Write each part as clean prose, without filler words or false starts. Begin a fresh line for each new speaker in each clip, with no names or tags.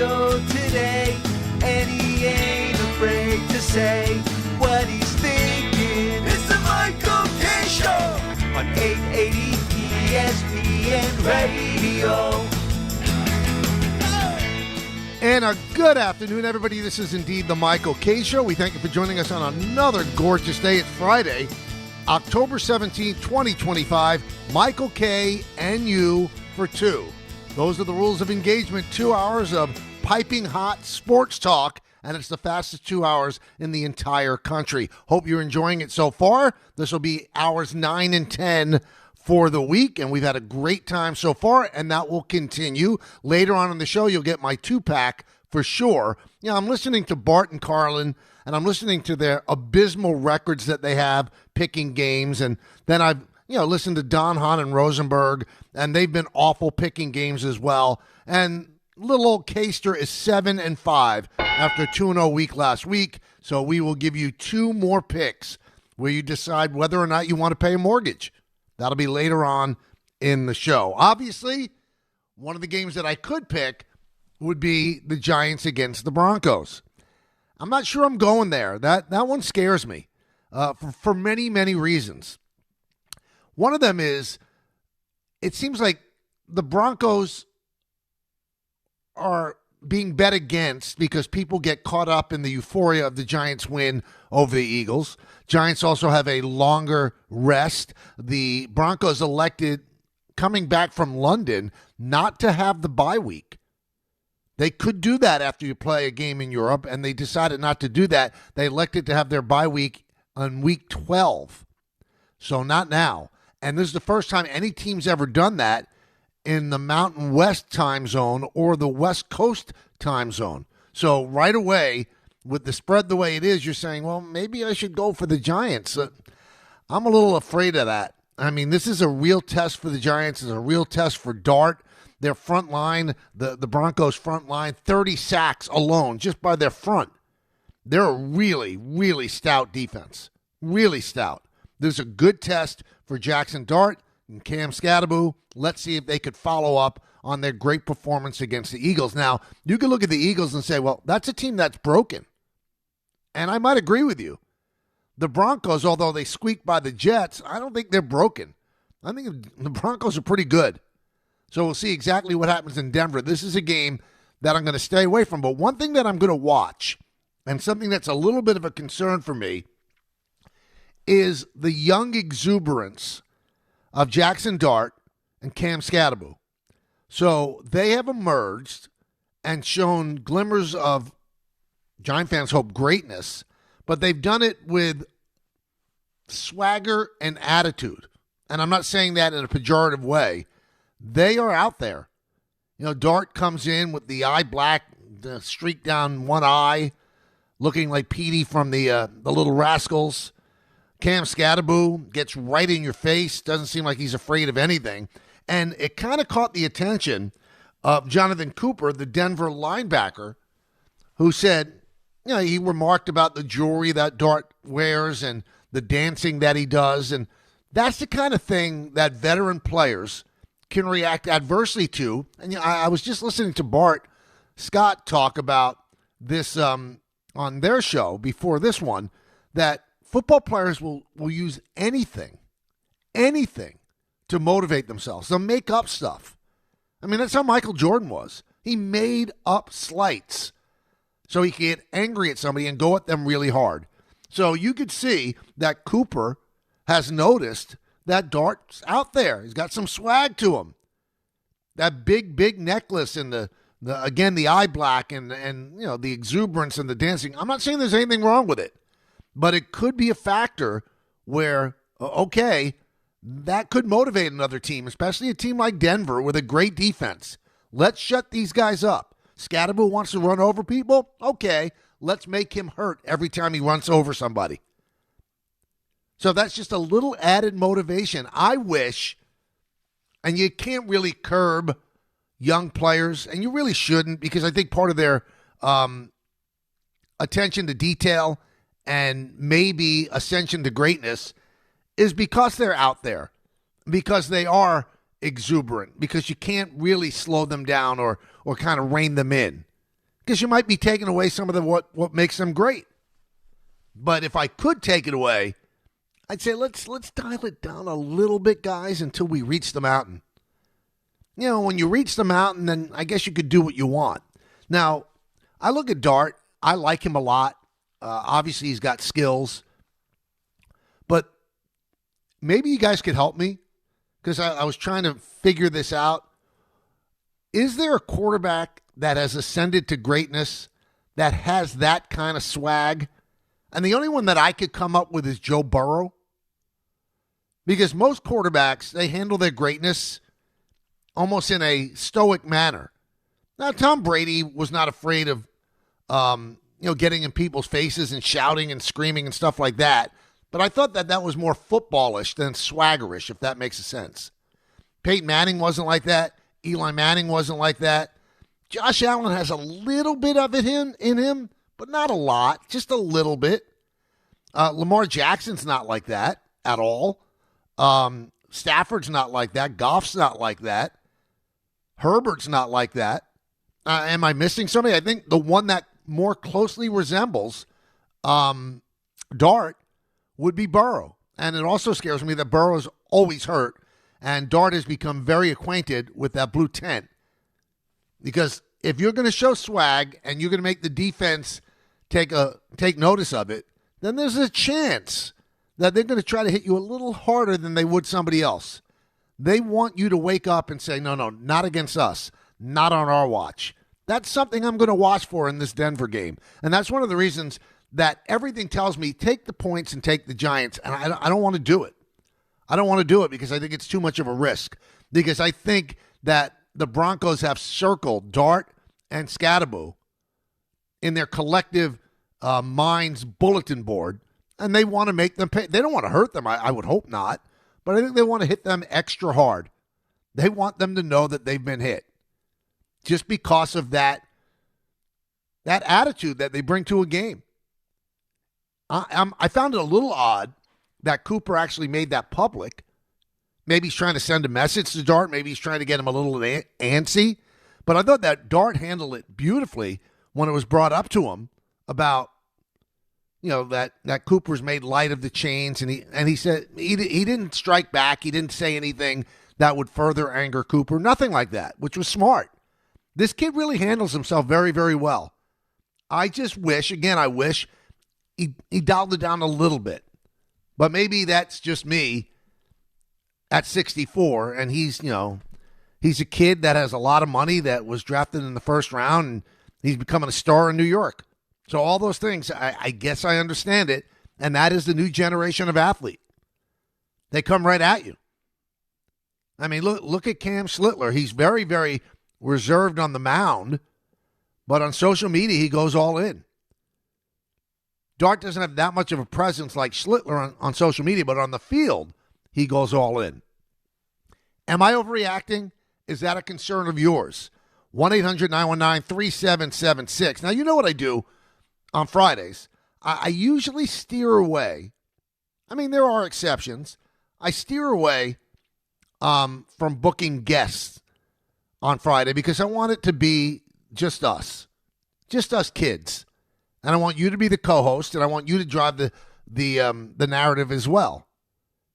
radio today, and he ain't afraid to say what he's thinking. It's the Michael K. Show on 880 ESPN Radio.
And a good afternoon, everybody. This is indeed the Michael K. Show. We thank you for joining us on another gorgeous day. It's Friday, October 17th, 2025. Michael K. and you for two. Those are the rules of engagement. 2 hours of piping hot sports talk, and it's the fastest 2 hours in the entire country. Hope you're enjoying it so far. This will be hours 9 and 10 for the week, and we've had a great time so far, and that will continue. Later on in the show, you'll get my two-pack for sure. You know, I'm listening to Bart and Carlin, and I'm listening to their abysmal records that they have picking games, and then I've listened to Don Hahn and Rosenberg, and they've been awful picking games as well. And little old Caster is 7-5 after a 2-0 week last week, so we will give you two more picks where you decide whether or not you want to pay a mortgage. That'll be later on in the show. Obviously, one of the games that I could pick would be the Giants against the Broncos. I'm not sure I'm going there. That one scares me for many, many reasons. One of them is it seems like the Broncos are being bet against because people get caught up in the euphoria of the Giants' win over the Eagles. Giants also have a longer rest. The Broncos elected, coming back from London, not to have the bye week. They could do that after you play a game in Europe, and they decided not to do that. They elected to have their bye week on week 12. So not now. And this is the first time any team's ever done that in the Mountain West time zone or the West Coast time zone. So right away, with the spread the way it is, you're saying, well, maybe I should go for the Giants. I'm a little afraid of that. I mean, this is a real test for the Giants. It's a real test for Dart. Their front line, the Broncos' front line, 30 sacks alone just by their front. They're a really, really stout defense. Really stout. This is a good test for Jackson Dart and Cam Scatterbo. Let's see if they could follow up on their great performance against the Eagles. Now, you can look at the Eagles and say, well, that's a team that's broken. And I might agree with you. The Broncos, although they squeaked by the Jets, I don't think they're broken. I think the Broncos are pretty good. So we'll see exactly what happens in Denver. This is a game that I'm going to stay away from. But one thing that I'm going to watch, and something that's a little bit of a concern for me, is the young exuberance of Jackson Dart and Cam Scatterbo. So they have emerged and shown glimmers of, Giant fans hope, greatness, but they've done it with swagger and attitude. And I'm not saying that in a pejorative way. They are out there. You know, Dart comes in with the eye black, the streak down one eye, looking like Petey from the Little Rascals. Cam Scatterbo gets right in your face, doesn't seem like he's afraid of anything. And it kind of caught the attention of Jonathan Cooper, the Denver linebacker, who said, he remarked about the jewelry that Dart wears and the dancing that he does. And that's the kind of thing that veteran players can react adversely to. And I was just listening to Bart Scott talk about this on their show before this one, that football players will use anything to motivate themselves. They'll make up stuff. I mean, that's how Michael Jordan was. He made up slights so he could get angry at somebody and go at them really hard. So you could see that Cooper has noticed that Dart's out there. He's got some swag to him. That big necklace and the eye black and the exuberance and the dancing. I'm not saying there's anything wrong with it, but it could be a factor where, okay, that could motivate another team, especially a team like Denver with a great defense. Let's shut these guys up. Scatterbo wants to run over people? Okay, let's make him hurt every time he runs over somebody. So that's just a little added motivation. I wish, and you can't really curb young players, and you really shouldn't, because I think part of their attention to detail and maybe ascension to greatness is because they're out there, because they are exuberant, because you can't really slow them down or kind of rein them in. because you might be taking away some of what makes them great. But if I could take it away, I'd say let's dial it down a little bit, guys, until we reach the mountain. You know, when you reach the mountain, then I guess you could do what you want. Now, I look at Dart. I like him a lot. Obviously, he's got skills. But maybe you guys could help me, because I was trying to figure this out. Is there a quarterback that has ascended to greatness that has that kind of swag? And the only one that I could come up with is Joe Burrow. Because most quarterbacks, they handle their greatness almost in a stoic manner. Now, Tom Brady was not afraid of, getting in people's faces and shouting and screaming and stuff like that. But I thought that was more footballish than swaggerish, if that makes sense. Peyton Manning wasn't like that. Eli Manning wasn't like that. Josh Allen has a little bit of it in him, but not a lot, just a little bit. Lamar Jackson's not like that at all. Stafford's not like that. Goff's not like that. Herbert's not like that. Am I missing somebody? I think the one that more closely resembles Dart would be Burrow. And it also scares me that Burrow is always hurt, and Dart has become very acquainted with that blue tent. Because if you're going to show swag and you're going to make the defense take notice of it, then there's a chance that they're going to try to hit you a little harder than they would somebody else. They want you to wake up and say, no, not against us, not on our watch. That's something I'm going to watch for in this Denver game. And that's one of the reasons that everything tells me take the points and take the Giants, and I don't want to do it. I don't want to do it because I think it's too much of a risk. Because I think that the Broncos have circled Dart and Scatterbo in their collective minds bulletin board, and they want to make them pay. They don't want to hurt them. I would hope not. But I think they want to hit them extra hard. They want them to know that they've been hit. Just because of that attitude that they bring to a game. I found it a little odd that Cooper actually made that public. Maybe he's trying to send a message to Dart. Maybe he's trying to get him a little antsy. But I thought that Dart handled it beautifully when it was brought up to him about, that Cooper's made light of the chains. And he said he didn't strike back. He didn't say anything that would further anger Cooper. Nothing like that, which was smart. This kid really handles himself very, very well. I just wish, he dialed it down a little bit. But maybe that's just me at 64, and he's a kid that has a lot of money that was drafted in the first round, and he's becoming a star in New York. So all those things, I guess I understand it, and that is the new generation of athlete. They come right at you. I mean, look at Cam Schlittler. He's very, very reserved on the mound, but on social media, he goes all in. Dart doesn't have that much of a presence like Schlittler on social media, but on the field, he goes all in. Am I overreacting? Is that a concern of yours? 1-800-919-3776. Now, you know what I do on Fridays. I usually steer away. I mean, there are exceptions. I steer away from booking guests on Friday because I want it to be just us kids. And I want you to be the co-host, and I want you to drive the narrative as well.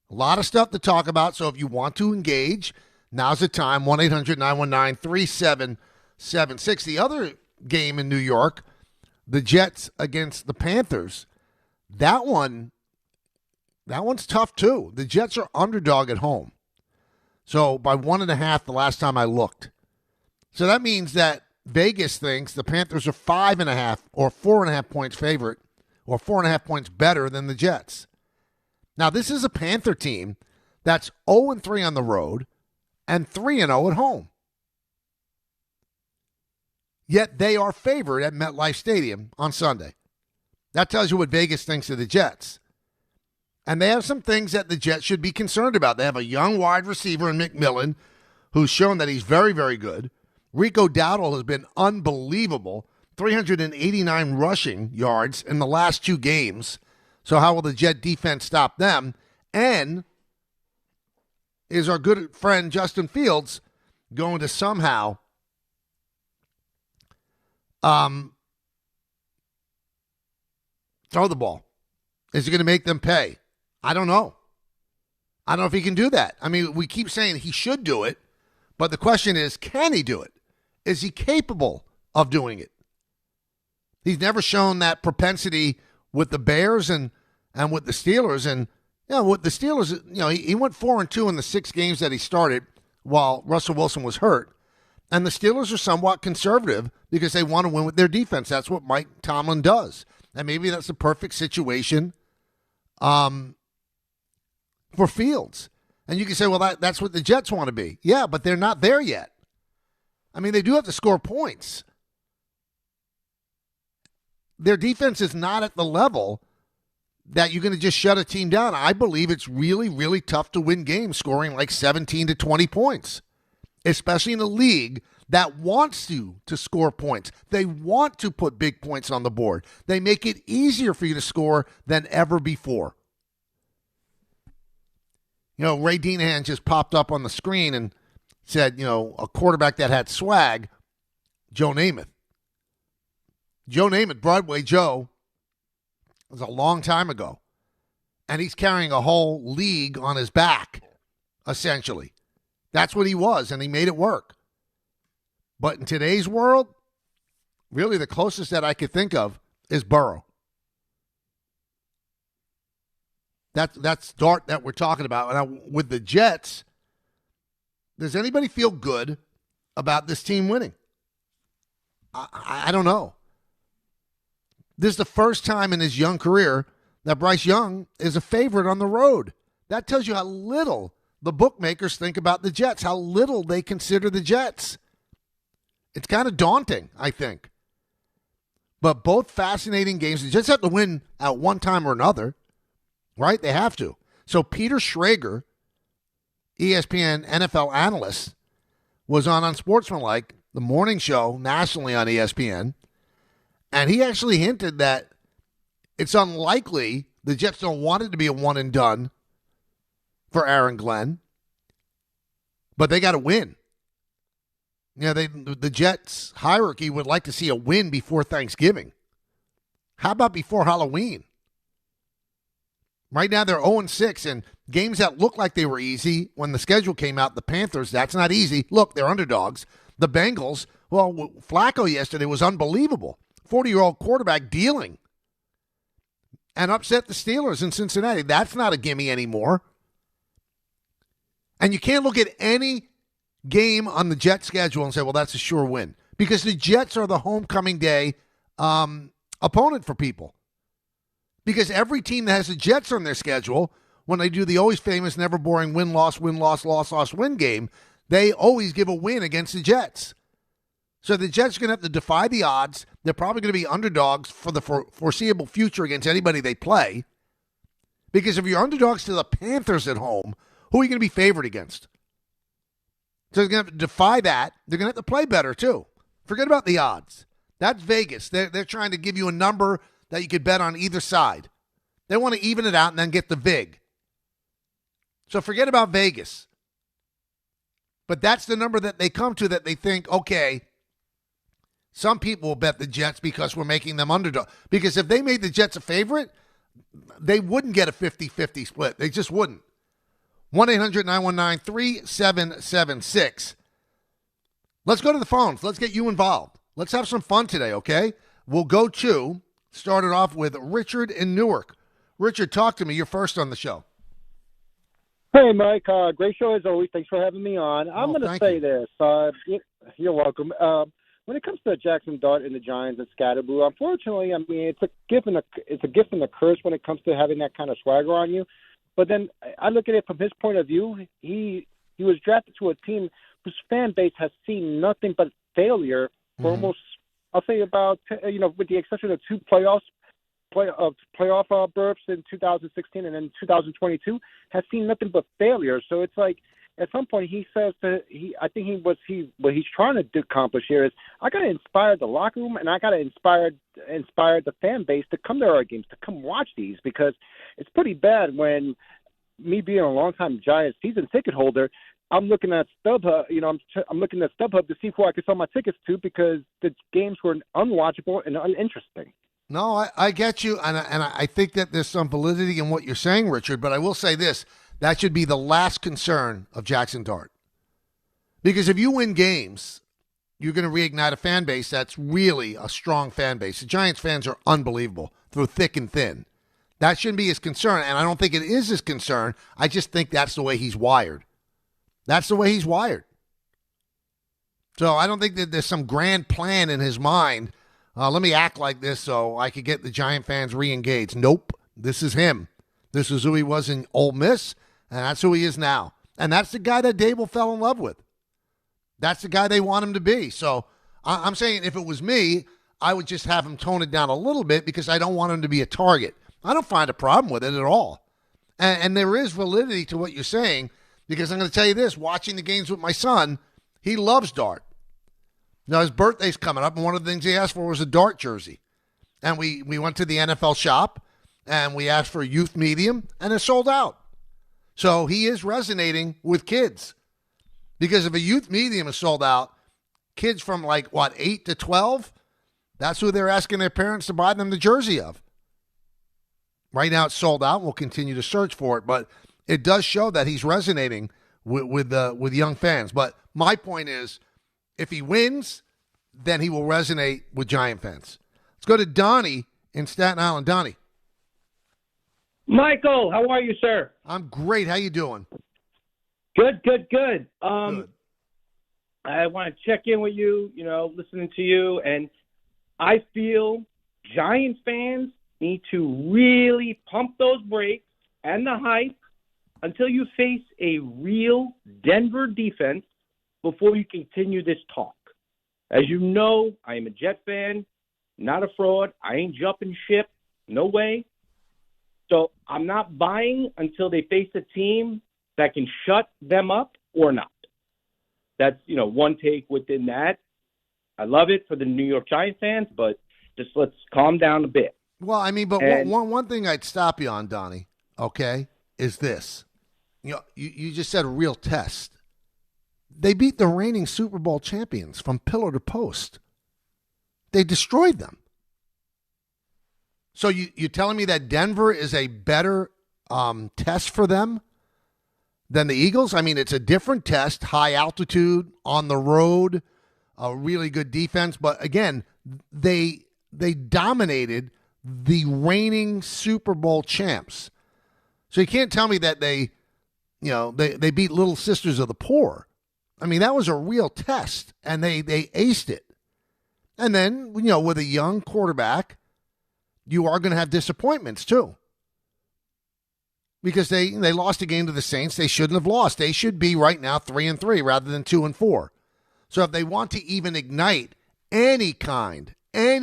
A lot of stuff to talk about, so if you want to engage, now's the time, 1-800-919-3776. The other game in New York, the Jets against the Panthers, that one's tough too. The Jets are underdog at home. So by 1.5 the last time I looked. So that means that Vegas thinks the Panthers are 5.5 or 4.5 points favorite, or 4.5 points better than the Jets. Now, this is a Panther team that's 0-3 on the road and 3-0 at home. Yet they are favored at MetLife Stadium on Sunday. That tells you what Vegas thinks of the Jets. And they have some things that the Jets should be concerned about. They have a young wide receiver in McMillan who's shown that he's very, very good. Rico Dowdle has been unbelievable, 389 rushing yards in the last 2 games. So how will the Jet defense stop them? And is our good friend Justin Fields going to somehow Throw the ball. Is he going to make them pay? I don't know. I don't know if he can do that. I mean, we keep saying he should do it, but the question is, can he do it? Is he capable of doing it? He's never shown that propensity with the Bears and with the Steelers. And, with the Steelers, he went 4-2 in the 6 games that he started while Russell Wilson was hurt. And the Steelers are somewhat conservative because they want to win with their defense. That's what Mike Tomlin does. And maybe that's the perfect situation for Fields. And you can say, well, that's what the Jets want to be. Yeah, but they're not there yet. I mean, they do have to score points. Their defense is not at the level that you're going to just shut a team down. I believe it's really, really tough to win games scoring like 17 to 20 points, especially in a league that wants you to score points. They want to put big points on the board. They make it easier for you to score than ever before. Ray Deanahan just popped up on the screen and said, a quarterback that had swag, Joe Namath. Joe Namath, Broadway Joe, was a long time ago. And he's carrying a whole league on his back, essentially. That's what he was, and he made it work. But in today's world, really the closest that I could think of is Burrow. That's Dart that we're talking about. And with the Jets, does anybody feel good about this team winning? I don't know. This is the first time in his young career that Bryce Young is a favorite on the road. That tells you how little the bookmakers think about the Jets, how little they consider the Jets. It's kind of daunting, I think. But both fascinating games. The Jets have to win at one time or another, right? They have to. So Peter Schrager, ESPN NFL analyst, was on Unsportsmanlike, the morning show nationally on ESPN, and he actually hinted that it's unlikely the Jets don't want it to be a one and done for Aaron Glenn, but they got to win. The Jets hierarchy would like to see a win before Thanksgiving. How about before Halloween? Right now they're 0-6, and games that look like they were easy when the schedule came out, the Panthers, that's not easy. Look, they're underdogs. The Bengals, well, Flacco yesterday was unbelievable. 40-year-old quarterback dealing and upset the Steelers in Cincinnati. That's not a gimme anymore. And you can't look at any game on the Jets schedule and say, well, that's a sure win. Because the Jets are the homecoming day opponent for people. Because every team that has the Jets on their schedule, when they do the always famous, never boring win-loss, win-loss, loss-loss, win game, they always give a win against the Jets. So the Jets are going to have to defy the odds. They're probably going to be underdogs for the foreseeable future against anybody they play. Because if you're underdogs to the Panthers at home, who are you going to be favored against? So they're going to have to defy that. They're going to have to play better, too. Forget about the odds. That's Vegas. They're trying to give you a number that you could bet on either side. They want to even it out and then get the vig. So forget about Vegas. But that's the number that they come to that they think, okay, some people will bet the Jets because we're making them underdog. Because if they made the Jets a favorite, they wouldn't get a 50-50 split. They just wouldn't. 1-800-919-3776. Let's go to the phones. Let's get you involved. Let's have some fun today, okay? We'll go to, started off with Richard in Newark. Richard, talk to me. You're first on the show.
Hey, Mike. Great show as always. Thanks for having me on. I'm going to say this. You're welcome. When it comes to Jackson Dart and the Giants and Scatterboo, unfortunately, I mean, it's a gift and a curse when it comes to having that kind of swagger on you. But then I look at it from his point of view. He was drafted to a team whose fan base has seen nothing but failure for almost, I'll say about, with the exception of two playoff berths in 2016 and then 2022, has seen nothing but failure. So it's like, at some point he says that what he's trying to accomplish here is, I got to inspire the locker room and I got to inspire the fan base to come to our games, to come watch these, because it's pretty bad when me being a longtime Giants season ticket holder, I'm looking at StubHub. I'm looking at StubHub to see who I can sell my tickets to because the games were unwatchable and uninteresting.
No, I get you, and I think that there's some validity in what you're saying, Richard, but I will say this. That should be the last concern of Jackson Dart. Because if you win games, you're going to reignite a fan base that's really a strong fan base. The Giants fans are unbelievable through thick and thin. That shouldn't be his concern, and I don't think it is his concern. I just think that's the way he's wired. That's the way he's wired. So I don't think that there's some grand plan in his mind. Let me act like this so I could get the Giant fans re-engaged. Nope. This is him. This is who he was in Ole Miss, and that's who he is now. And that's the guy that Dable fell in love with. That's the guy they want him to be. So I'm saying if it was me, I would just have him tone it down a little bit because I don't want him to be a target. I don't find a problem with it at all. And there is validity to what you're saying because I'm going to tell you this. Watching the games with my son, he loves Dart. Now, his birthday's coming up, and one of the things he asked for was a Dart jersey. And we went to the NFL shop, and we asked for a youth medium, and it sold out. So he is resonating with kids. Because if a youth medium is sold out, kids from 8 to 12, that's who they're asking their parents to buy them the jersey of. Right now it's sold out. We'll continue to search for it, but it does show that he's resonating with young fans. But my point is, if he wins, then he will resonate with Giant fans. Let's go to Donnie in Staten Island. Donnie.
Michael, how are you, sir?
I'm great. How you doing?
Good. Good. I want to check in with you, listening to you, and I feel Giant fans need to really pump those brakes and the hype until you face a real Denver defense before you continue this talk. As you know, I am a Jet fan, not a fraud. I ain't jumping ship. No way. So I'm not buying until they face a team that can shut them up or not. That's, one take within that. I love it for the New York Giants fans, but just let's calm down a bit.
Well, one thing I'd stop you on, Donnie, okay, is this. You just said a real test. They beat the reigning Super Bowl champions from pillar to post. They destroyed them. So you're telling me that Denver is a better test for them than the Eagles? I mean, it's a different test, high altitude, on the road, a really good defense. But again, they dominated the reigning Super Bowl champs. So you can't tell me that they beat Little Sisters of the Poor. I mean, that was a real test, and they aced it. And then, with a young quarterback, you are going to have disappointments too. Because they lost a game to the Saints they shouldn't have lost. They should be right now 3-3 rather than 2-4. So if they want to even ignite any kind of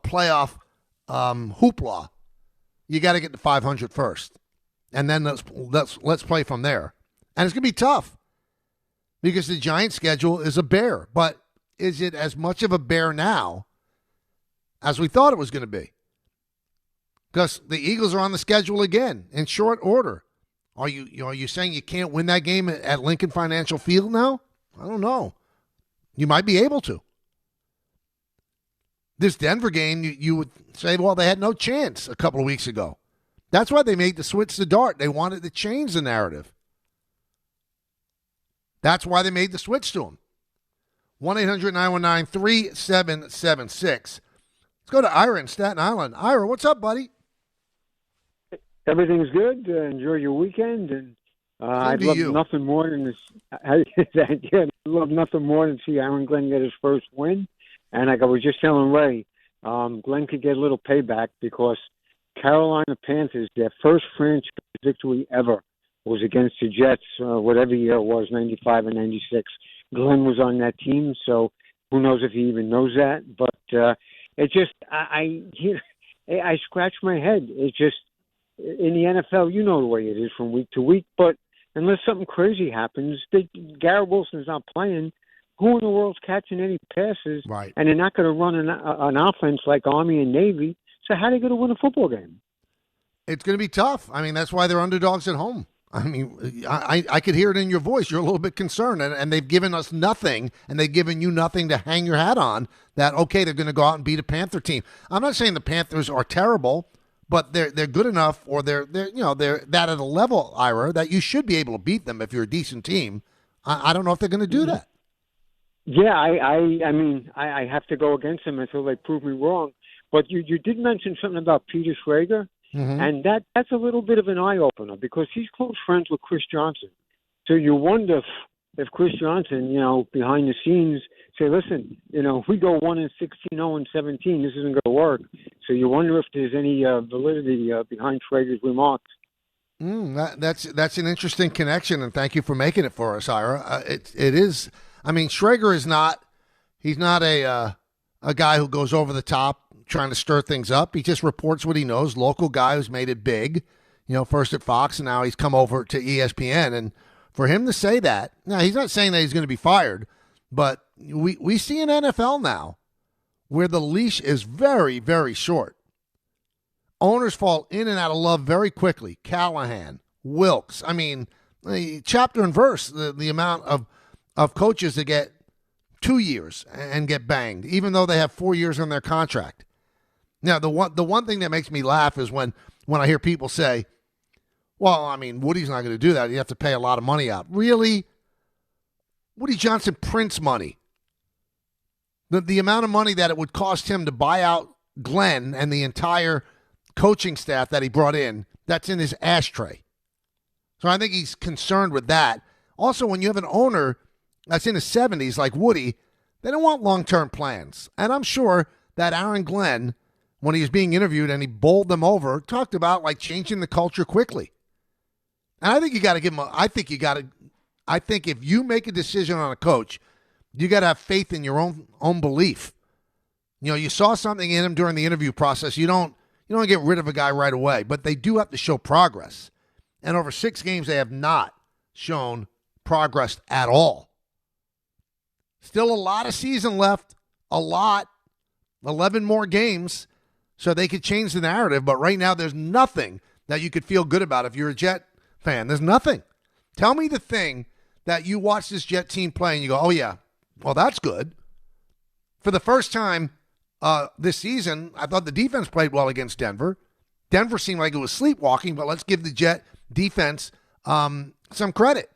playoff hoopla, you got to get to 500 first. And then let's play from there. And it's going to be tough because the Giants' schedule is a bear. But is it as much of a bear now as we thought it was going to be? Because the Eagles are on the schedule again in short order. Are you saying you can't win that game at Lincoln Financial Field now? I don't know. You might be able to. This Denver game, you would say, well, they had no chance a couple of weeks ago. That's why they made the switch to Dart. They wanted to change the narrative. That's why they made the switch to him. 1-800-919-3776. Let's go to Ira in Staten Island. Ira, what's up, buddy?
Everything's good. Enjoy your weekend, and I'd love nothing more than this. I'd love nothing more than see Aaron Glenn get his first win. And like I was just telling Ray, Glenn could get a little payback because Carolina Panthers, their first franchise victory ever was against the Jets, whatever year it was, 95 and 96. Glenn was on that team, so who knows if he even knows that. But it just, I scratch my head. It's just, in the NFL, you know the way it is from week to week. But unless something crazy happens, Garrett Wilson's not playing. Who in the world's catching any passes?
Right.
And they're not going to run an offense like Army and Navy. So how are they going to win a football game?
It's going to be tough. I mean, that's why they're underdogs at home. I mean, I could hear it in your voice. You're a little bit concerned, and they've given us nothing, and they've given you nothing to hang your hat on that, okay, they're going to go out and beat a Panther team. I'm not saying the Panthers are terrible, but they're good enough, or they're that at a level, Ira, that you should be able to beat them if you're a decent team. I don't know if they're going to do that.
Yeah, I mean, I have to go against them until they prove me wrong. But you did mention something about Peter Schrager, and that's a little bit of an eye-opener because he's close friends with Chris Johnson. So you wonder if Chris Johnson, behind the scenes, say, listen, if we go 1-16, 0-17, this isn't going to work. So you wonder if there's any validity behind Schrager's remarks.
That's an interesting connection, and thank you for making it for us, Ira. It is. I mean, Schrager is not. He's not a guy who goes over the top trying to stir things up. He just reports what he knows. Local guy who's made it big. First at Fox, and now he's come over to ESPN. And for him to say that, now he's not saying that he's going to be fired, but we see an NFL now where the leash is very, very short. Owners fall in and out of love very quickly. Callahan, Wilkes. I mean, chapter and verse, the amount of coaches that get 2 years and get banged, even though they have 4 years on their contract. Now, the one thing that makes me laugh is when I hear people say, well, I mean, Woody's not going to do that. You have to pay a lot of money out. Really? Woody Johnson prints money. The amount of money that it would cost him to buy out Glenn and the entire coaching staff that he brought in, that's in his ashtray. So I think he's concerned with that. Also, when you have an owner that's in his 70s like Woody, they don't want long-term plans. And I'm sure that Aaron Glenn, when he was being interviewed and he bowled them over, talked about like changing the culture quickly. And I think you got to give him I think if you make a decision on a coach, you got to have faith in your own belief. You saw something in him during the interview process. You don't get rid of a guy right away, but they do have to show progress. And over 6 games, they have not shown progress at all. Still a lot of season left, a lot, 11 more games, so they could change the narrative. But right now, there's nothing that you could feel good about if you're a Jet fan. There's nothing. Tell me the thing that you watch this Jet team play and you go, oh, yeah, well, that's good. For the first time this season, I thought the defense played well against Denver. Denver seemed like it was sleepwalking, but let's give the Jet defense some credit.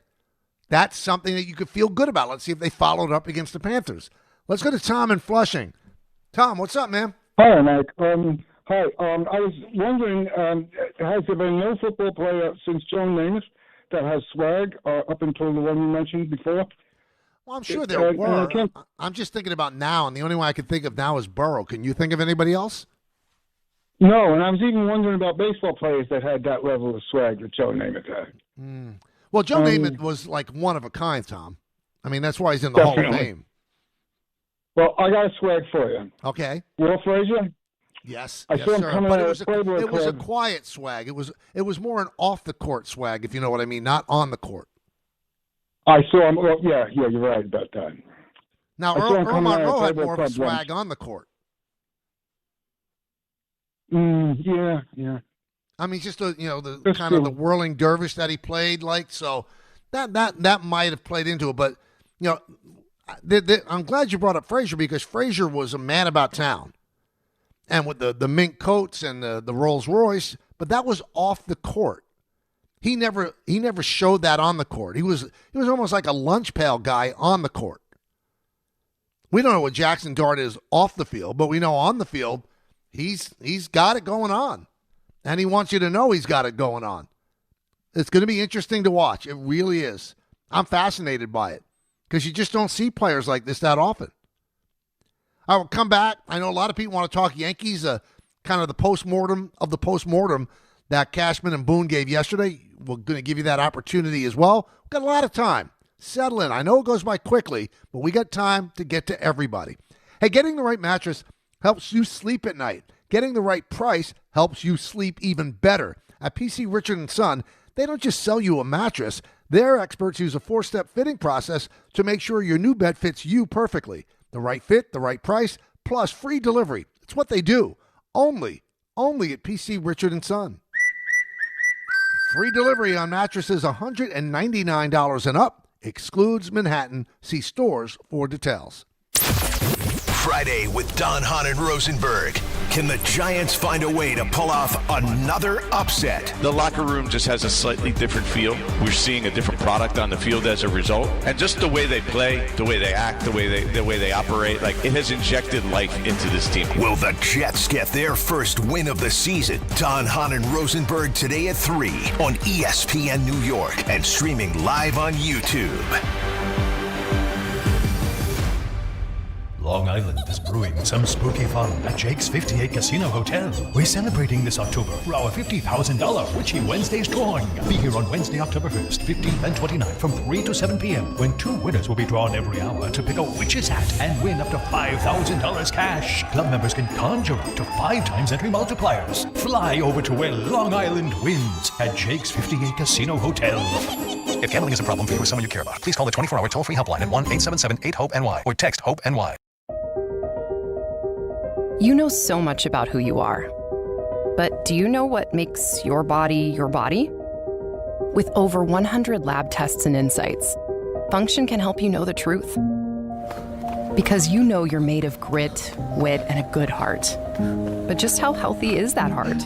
That's something that you could feel good about. Let's see if they followed up against the Panthers. Let's go to Tom in Flushing. Tom, what's up, man?
Hi, Mike. Hi. I was wondering, has there been no football player since Joe Namath that has swag up until the one you mentioned before?
Well, I'm sure there were. I'm just thinking about now, and the only one I can think of now is Burrow. Can you think of anybody else?
No, and I was even wondering about baseball players that had that level of swag that Joe Namath had.
Well, Joe Namath was like one of a kind, Tom. I mean, that's why he's in the Hall of Fame.
Well, I got a swag for you.
Okay.
Will Frazier?
Yes,
I saw him
sir.
coming
But
out
it
of Playboy
was a
Club.
quiet swag. It was more an off the court swag, if you know what I mean, not on the court.
I saw him. Well, yeah, you're right about that.
Now, Earl Monroe had more of a swag on the court.
Yeah.
I mean, just the kind of the whirling dervish that he played like. So that might have played into it. But I'm glad you brought up Frazier because Frazier was a man about town, and with the mink coats and the Rolls Royce. But that was off the court. He never showed that on the court. He was almost like a lunch pail guy on the court. We don't know what Jackson Dart is off the field, but we know on the field he's got it going on. And he wants you to know he's got it going on. It's going to be interesting to watch. It really is. I'm fascinated by it because you just don't see players like this that often. I will come back. I know a lot of people want to talk Yankees, kind of the postmortem of the postmortem that Cashman and Boone gave yesterday. We're going to give you that opportunity as well. We've got a lot of time. Settle in. I know it goes by quickly, but we got time to get to everybody. Hey, getting the right mattress helps you sleep at night. Getting the right price helps you sleep even better. At PC Richard & Son, they don't just sell you a mattress. Their experts use a 4-step fitting process to make sure your new bed fits you perfectly. The right fit, the right price, plus free delivery. It's what they do. Only at PC Richard & Son. Free delivery on mattresses $199 and up. Excludes Manhattan. See stores for details.
Friday with Don Hahn and Rosenberg. Can the Giants find a way to pull off another upset?
The locker room just has a slightly different feel. We're seeing a different product on the field as a result. And just the way they play, the way they act, the way they operate, like it has injected life into this team.
Will the Jets get their first win of the season? Don Hahn and Rosenberg today at 3 on ESPN New York and streaming live on YouTube.
Long Island is brewing some spooky fun at Jake's 58 Casino Hotel. We're celebrating this October for our $50,000 Witchy Wednesdays drawing. Be here on Wednesday, October 1st, 15th, and 29th from 3 to 7 p.m. when 2 winners will be drawn every hour to pick a witch's hat and win up to $5,000 cash. Club members can conjure up to 5 times entry multipliers. Fly over to where Long Island wins at Jake's 58 Casino Hotel. If gambling is a problem for you or someone you care about, please call the 24-hour toll-free helpline at 1-877-8-HOPE-NY or text HOPE-NY.
You know so much about who you are. But do you know what makes your body your body? With over 100 lab tests and insights, Function can help you know the truth. Because you know you're made of grit, wit, and a good heart. But just how healthy is that heart?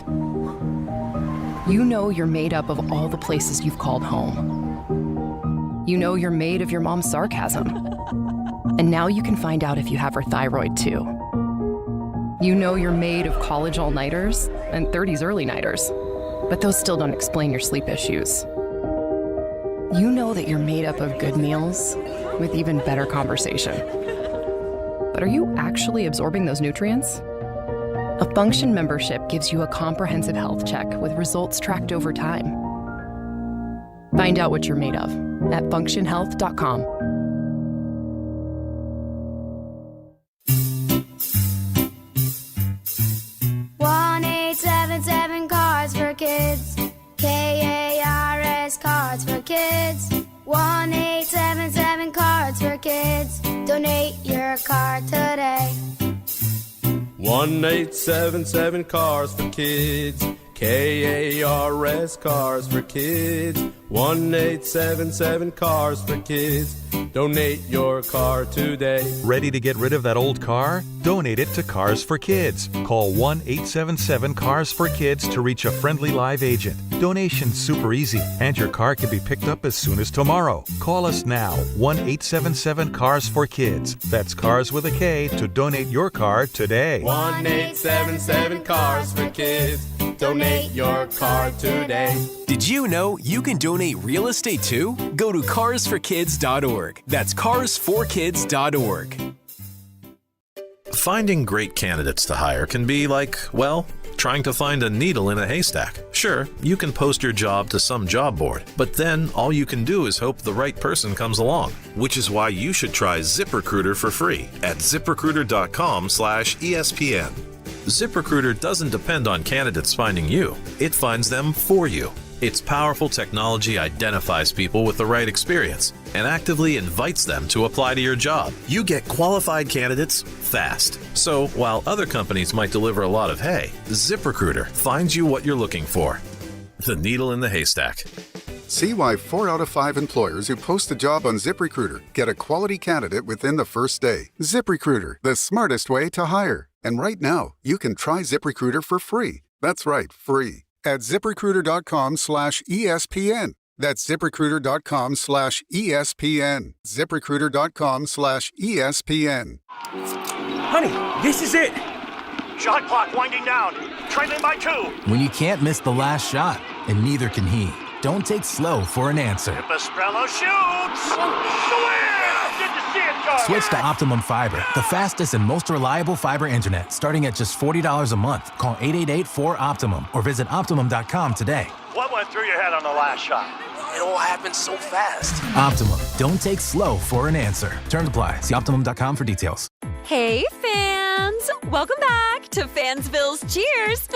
You know you're made up of all the places you've called home. You know you're made of your mom's sarcasm. And now you can find out if you have her thyroid too. You know you're made of college all-nighters and 30s early-nighters, but those still don't explain your sleep issues. You know that you're made up of good meals with even better conversation. But are you actually absorbing those nutrients? A Function membership gives you a comprehensive health check with results tracked over time. Find out what you're made of at functionhealth.com.
Kids, KARS Cards for Kids. 1-877 Cards for Kids. Donate your card today.
1-877 Cars for Kids. KARS Cars for Kids. 1-877 Cars for Kids. Donate your car today.
Ready to get rid of that old car? Donate it to Cars for Kids. Call 1-877-CARS-FOR-KIDS to reach a friendly live agent. Donation's super easy, and your car can be picked up as soon as tomorrow. Call us now, 1-877-CARS-FOR-KIDS. That's Cars with a K to donate your car today.
1-877 Cars for Kids. Donate your car today.
Did you know you can donate real estate too? Go to carsforkids.org. That's carsforkids.org.
Finding great candidates to hire can be like, well, trying to find a needle in a haystack. Sure, you can post your job to some job board, but then all you can do is hope the right person comes along, which is why you should try ZipRecruiter for free at ZipRecruiter.com/ESPN. ZipRecruiter doesn't depend on candidates finding you. It finds them for you. Its powerful technology identifies people with the right experience and actively invites them to apply to your job. You get qualified candidates fast. So while other companies might deliver a lot of hay, ZipRecruiter finds you what you're looking for. The needle in the haystack.
See why 4 out of 5 employers who post a job on ZipRecruiter get a quality candidate within the first day. ZipRecruiter, the smartest way to hire. And right now, you can try ZipRecruiter for free. That's right, free. At ZipRecruiter.com/ESPN. That's ZipRecruiter.com/ESPN. ZipRecruiter.com/ESPN.
Honey, this is it. Shot clock winding down. Trailing by 2.
When you can't miss the last shot, and neither can he. Don't take slow for an answer.
Pastrello shoots. Did you see it, George?
Switch to Optimum Fiber, the fastest and most reliable fiber internet, starting at just $40 a month. Call 888-4OPTIMUM or visit Optimum.com today.
What went through your head on the last shot? It all happened so fast.
Optimum. Don't take slow for an answer. Terms apply. See Optimum.com for details.
Hey, fans! Welcome back to Fansville's Cheers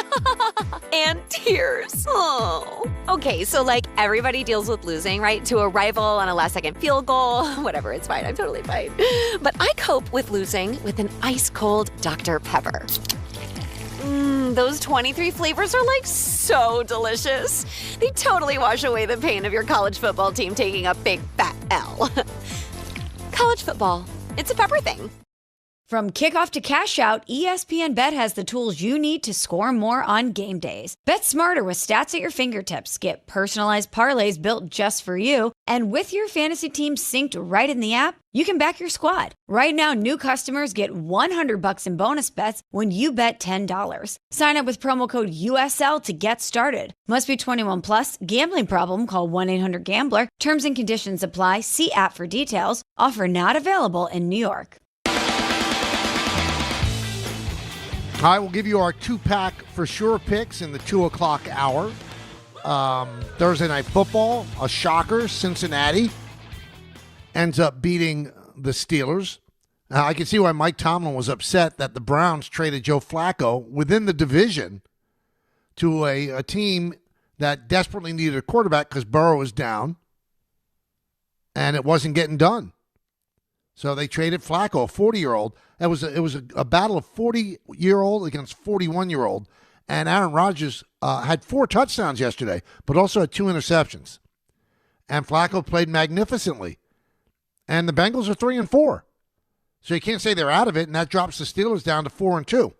and Tears. Oh. Okay, so like everybody deals with losing, right? To a rival on a last-second field goal. Whatever, it's fine. I'm totally fine. But I cope with losing with an ice-cold Dr. Pepper. Those 23 flavors are like so delicious. They totally wash away the pain of your college football team taking a big fat L. College football. It's a pepper thing.
From kickoff to cash out, ESPN Bet has the tools you need to score more on game days. Bet smarter with stats at your fingertips. Get personalized parlays built just for you. And with your fantasy team synced right in the app, you can back your squad. Right now, new customers get $100 in bonus bets when you bet $10. Sign up with promo code USL to get started. Must be 21 plus. Gambling problem? Call 1-800-GAMBLER. Terms and conditions apply. See app for details. Offer not available in New York.
All right, we'll give you our two-pack for sure picks in the 2 o'clock hour. Thursday Night Football, a shocker. Cincinnati ends up beating the Steelers. I can see why Mike Tomlin was upset that the Browns traded Joe Flacco within the division to a team that desperately needed a quarterback because Burrow was down, and it wasn't getting done. So they traded Flacco, a 40-year-old. It was a battle of 40-year-old against 41-year-old. And Aaron Rodgers had 4 touchdowns yesterday, but also had 2 interceptions. And Flacco played magnificently. And the Bengals are 3-4. So you can't say they're out of it, and that drops the Steelers down to 4-2.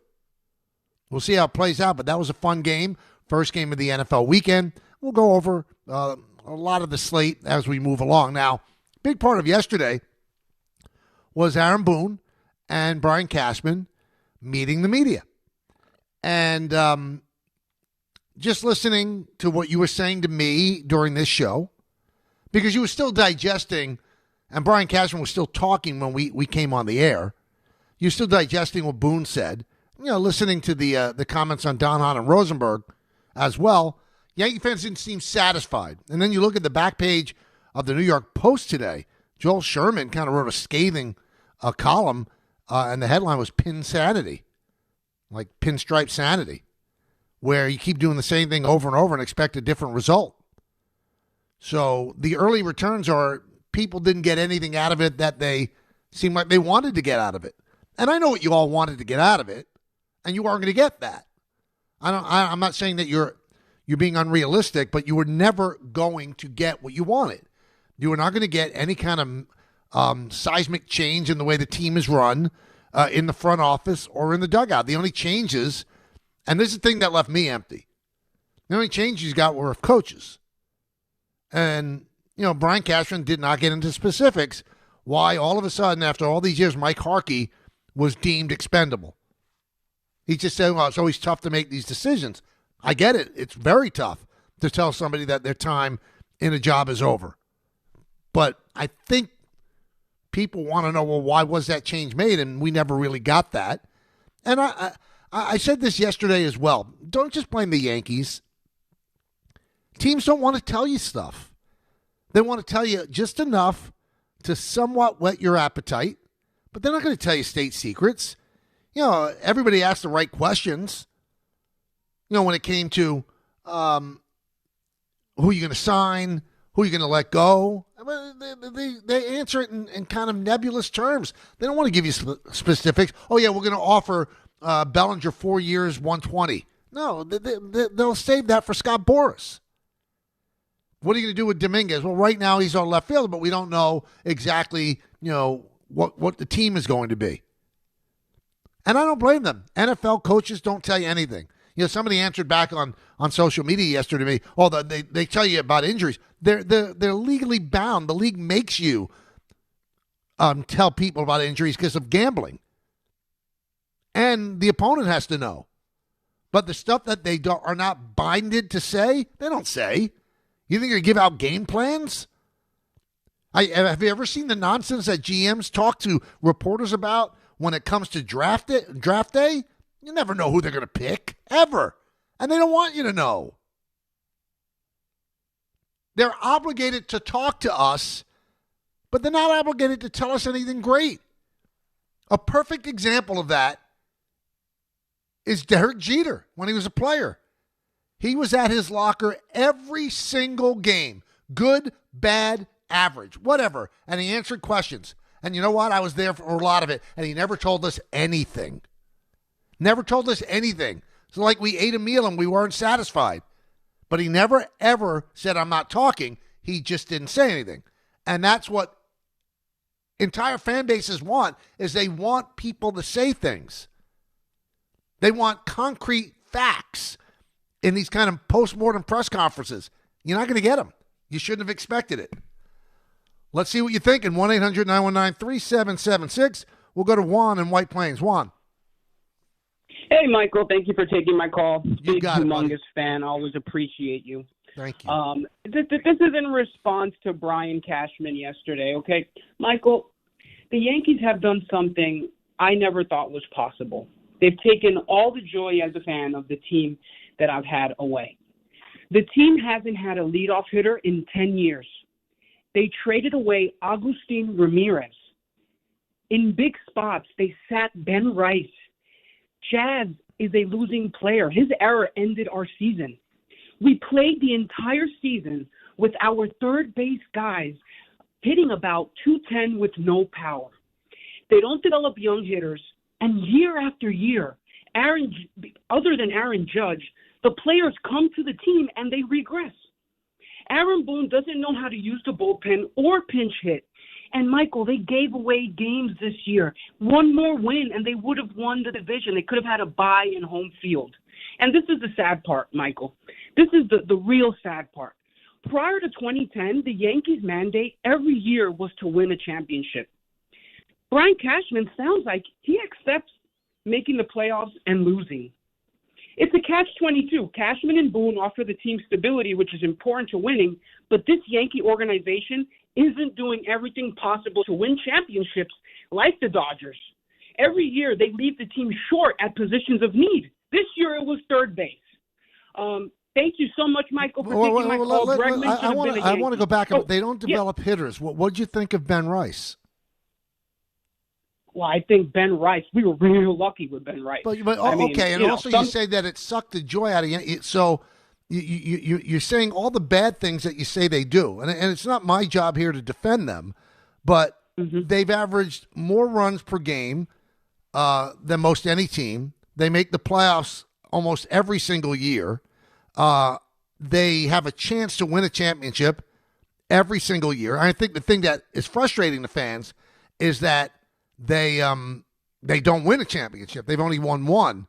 We'll see how it plays out, but that was a fun game. First game of the NFL weekend. We'll go over a lot of the slate as we move along. Now, big part of yesterday was Aaron Boone and Brian Cashman meeting the media. And just listening to what you were saying to me during this show, because you were still digesting, and Brian Cashman was still talking when we came on the air. You're still digesting what Boone said. You know, listening to the comments on Don Hahn and Rosenberg as well. Yankee fans didn't seem satisfied. And then you look at the back page of the New York Post today. Joel Sherman kind of wrote a scathing column, and the headline was Pin Sanity, like pinstripe sanity, where you keep doing the same thing over and over and expect a different result. So the early returns are people didn't get anything out of it that they seemed like they wanted to get out of it. And I know what you all wanted to get out of it, and you aren't going to get that. I'm not saying that you're being unrealistic, but you were never going to get what you wanted. You were not going to get any kind of seismic change in the way the team is run in the front office or in the dugout. The only changes, and this is the thing that left me empty, the only changes you got were of coaches. And, you know, Brian Cashman did not get into specifics why all of a sudden, after all these years, Mike Harkey was deemed expendable. He just said, well, it's always tough to make these decisions. I get it. It's very tough to tell somebody that their time in a job is over. But I think people want to know, well, why was that change made? And we never really got that. And I said this yesterday as well. Don't just blame the Yankees. Teams don't want to tell you stuff. They want to tell you just enough to somewhat whet your appetite, but they're not going to tell you state secrets. You know, everybody asked the right questions. You know, when it came to who you're going to sign, who you're going to let go. They answer it in kind of nebulous terms. They don't want to give you specifics. Oh, yeah, we're going to offer Bellinger 4 years, 120. No, they'll save that for Scott Boras. What are you going to do with Dominguez? Well, right now he's on left field, but we don't know exactly, you know, what the team is going to be. And I don't blame them. NFL coaches don't tell you anything. You know, somebody answered back on social media yesterday to me, oh, they tell you about injuries. They're legally bound. The league makes you tell people about injuries because of gambling. And the opponent has to know. But the stuff that they are not binded to say, they don't say. You think they give out game plans? Have you ever seen the nonsense that GMs talk to reporters about when it comes to draft day? You never know who they're going to pick, ever. And they don't want you to know. They're obligated to talk to us, but they're not obligated to tell us anything great. A perfect example of that is Derek Jeter when he was a player. He was at his locker every single game, good, bad, average, whatever, and he answered questions. And you know what? I was there for a lot of it, and he never told us anything. Never told us anything. It's like we ate a meal and we weren't satisfied. But he never, ever said, I'm not talking. He just didn't say anything. And that's what entire fan bases want, is they want people to say things. They want concrete facts in these kind of post-mortem press conferences. You're not going to get them. You shouldn't have expected it. Let's see what you're thinking. 1-800-919-3776. We'll go to Juan in White Plains. Juan.
Hey, Michael. Thank you for taking my call. Big,
got it,
humongous
buddy.
fan. Always appreciate you.
Thank you.
This is in response to Brian Cashman yesterday, okay? Michael, the Yankees have done something I never thought was possible. They've taken all the joy as a fan of the team that I've had away. The team hasn't had a leadoff hitter in 10 years. They traded away Agustin Ramirez. In big spots, they sat Ben Rice. Jazz is a losing player. His error ended our season. We played the entire season with our third base guys hitting about 210 with no power. They don't develop young hitters. And year after year, other than Aaron Judge, the players come to the team and they regress. Aaron Boone doesn't know how to use the bullpen or pinch hit. And, Michael, they gave away games this year. One more win, and they would have won the division. They could have had a bye in home field. And this is the sad part, Michael. This is the real sad part. Prior to 2010, the Yankees' mandate every year was to win a championship. Brian Cashman sounds like he accepts making the playoffs and losing. It's a catch-22. Cashman and Boone offer the team stability, which is important to winning, but this Yankee organization isn't doing everything possible to win championships like the Dodgers. Every year, they leave the team short at positions of need. This year, it was third base. Thank you so much, Michael, for taking my call.
I want to go back. They don't develop hitters. What did you think of Ben Rice?
Well, I think Ben Rice, we were really lucky with Ben Rice.
You say that it sucked the joy out of you. So you're saying all the bad things that you say they do. And it's not my job here to defend them, but they've averaged more runs per game than most any team. They make the playoffs almost every single year. They have a chance to win a championship every single year. I think the thing that is frustrating to fans is that they don't win a championship. They've only won one,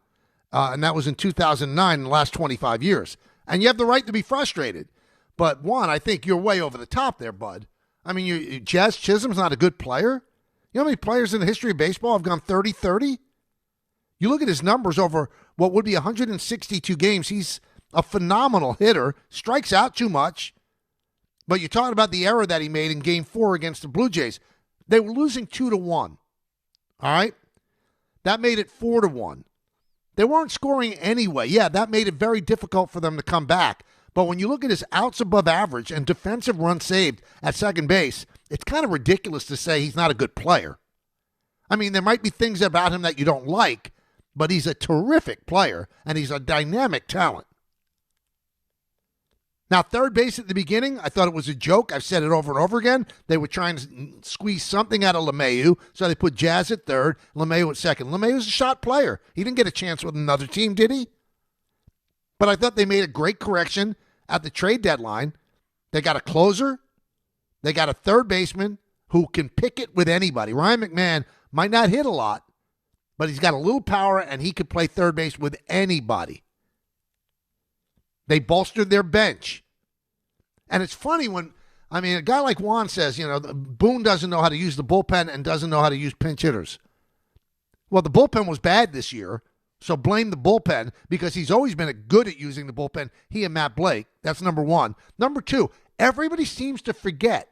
and that was in 2009 in the last 25 years. And you have the right to be frustrated. But, Juan, I think you're way over the top there, bud. I mean, Jazz Chisholm's not a good player. You know how many players in the history of baseball have gone 30-30? You look at his numbers over what would be 162 games. He's a phenomenal hitter, strikes out too much. But you're talking about the error that he made in Game 4 against the Blue Jays. They were losing 2-1. All right? That made it 4-1. They weren't scoring anyway. Yeah, that made it very difficult for them to come back. But when you look at his outs above average and defensive runs saved at second base, it's kind of ridiculous to say he's not a good player. I mean, there might be things about him that you don't like, but he's a terrific player, and he's a dynamic talent. Now, third base at the beginning, I thought it was a joke. I've said it over and over again. They were trying to squeeze something out of LeMahieu, so they put Jazz at third, LeMahieu at second. LeMahieu's a shot player. He didn't get a chance with another team, did he? But I thought they made a great correction at the trade deadline. They got a closer. They got a third baseman who can pick it with anybody. Ryan McMahon might not hit a lot, but he's got a little power, and he could play third base with anybody. They bolstered their bench. And it's funny when, a guy like Juan says, Boone doesn't know how to use the bullpen and doesn't know how to use pinch hitters. Well, the bullpen was bad this year, so blame the bullpen because he's always been good at using the bullpen, he and Matt Blake. That's number one. Number two, everybody seems to forget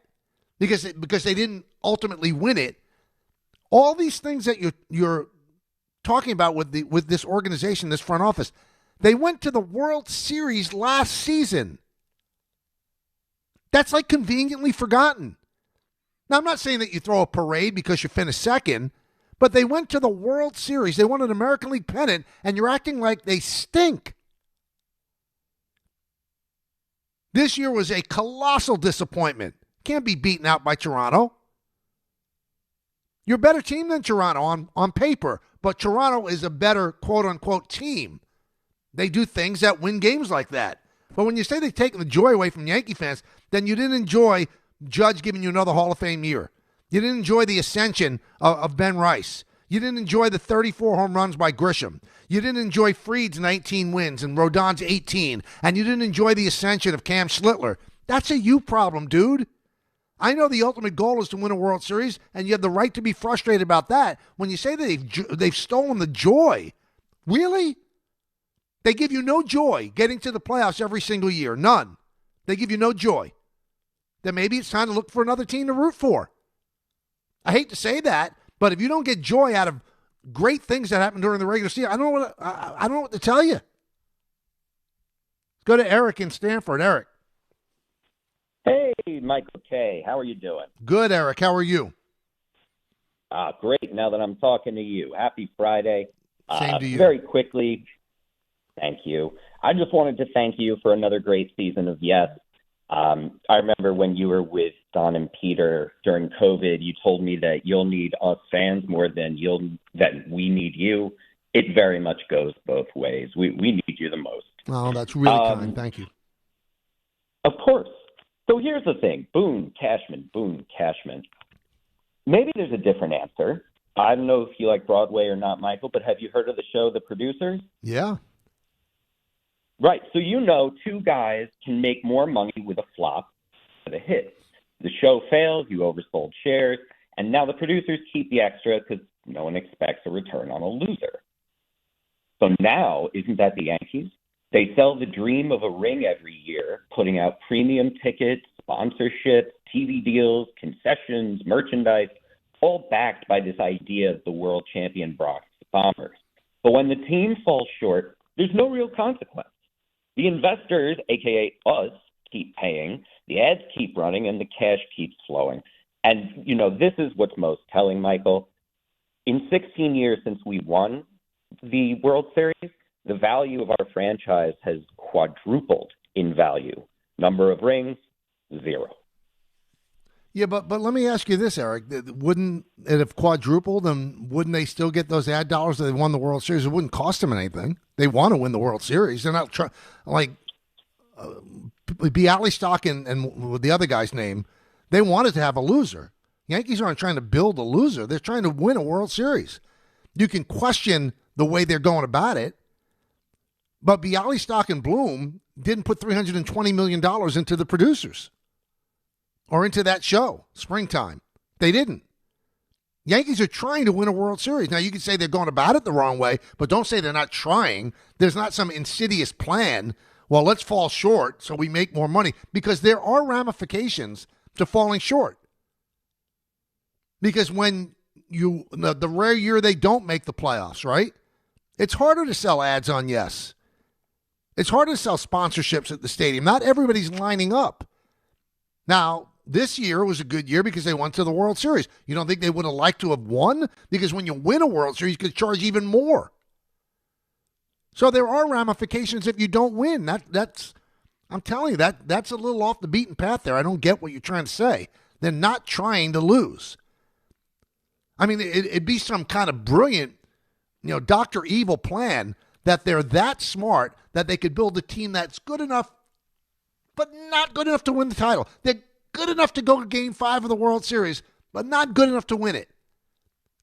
because they didn't ultimately win it. All these things that you're talking about with this organization, this front office, they went to the World Series last season. That's like conveniently forgotten. Now, I'm not saying that you throw a parade because you finished second, but they went to the World Series. They won an American League pennant, and you're acting like they stink. This year was a colossal disappointment. Can't be beaten out by Toronto. You're a better team than Toronto on paper, but Toronto is a better quote-unquote team. They do things that win games like that. But when you say they've taken the joy away from Yankee fans, then you didn't enjoy Judge giving you another Hall of Fame year. You didn't enjoy the ascension of Ben Rice. You didn't enjoy the 34 home runs by Grisham. You didn't enjoy Fried's 19 wins and Rodon's 18. And you didn't enjoy the ascension of Cam Schlittler. That's a you problem, dude. I know the ultimate goal is to win a World Series, and you have the right to be frustrated about that. When you say that they've stolen the joy, really? They give you no joy getting to the playoffs every single year. None. They give you no joy. Then maybe it's time to look for another team to root for. I hate to say that, but if you don't get joy out of great things that happen during the regular season, I don't know what to tell you. Let's go to Eric in Stanford. Eric.
Hey, Michael K. How are you doing?
Good, Eric. How are you?
Great. Now that I'm talking to you. Happy Friday.
Same to you.
Very quickly, thank you. I just wanted to thank you for another great season of Yes. I remember when you were with Don and Peter during COVID, you told me that you'll need us fans more than that we need you. It very much goes both ways. We need you the most.
Oh, that's really kind. Thank you.
Of course. So here's the thing. Boone, Cashman. Maybe there's a different answer. I don't know if you like Broadway or not, Michael, but have you heard of the show The Producers?
Yeah.
Right. So two guys can make more money with a flop than a hit. The show fails, you oversold shares, and now the producers keep the extra because no one expects a return on a loser. So now, isn't that the Yankees? They sell the dream of a ring every year, putting out premium tickets, sponsorships, TV deals, concessions, merchandise, all backed by this idea of the world champion Bronx Bombers. But when the team falls short, there's no real consequence. The investors, a.k.a. us, keep paying, the ads keep running, and the cash keeps flowing. And, this is what's most telling, Michael. In 16 years since we won the World Series, the value of our franchise has quadrupled in value. Number of rings, 0.
Yeah, but let me ask you this, Eric. Wouldn't it have quadrupled, and wouldn't they still get those ad dollars that they won the World Series? It wouldn't cost them anything. They want to win the World Series. They're not trying, Bialystok and the other guy's name, they wanted to have a loser. Yankees aren't trying to build a loser. They're trying to win a World Series. You can question the way they're going about it, but Bialystok and Bloom didn't put $320 million into the producers or into that show, Springtime. They didn't. Yankees are trying to win a World Series. Now, you can say they're going about it the wrong way, but don't say they're not trying. There's not some insidious plan. Well, let's fall short so we make more money, because there are ramifications to falling short. Because when the rare year they don't make the playoffs, right? It's harder to sell ads on Yes. It's harder to sell sponsorships at the stadium. Not everybody's lining up. Now, this year was a good year because they went to the World Series. You don't think they would have liked to have won? Because when you win a World Series, you could charge even more. So there are ramifications if you don't win. That's I'm telling you, that's a little off the beaten path there. I don't get what you're trying to say. They're not trying to lose. I mean, it'd be some kind of brilliant, Dr. Evil plan that they're that smart that they could build a team that's good enough, but not good enough to win the title. They're good enough to go to Game 5 of the World Series, but not good enough to win it.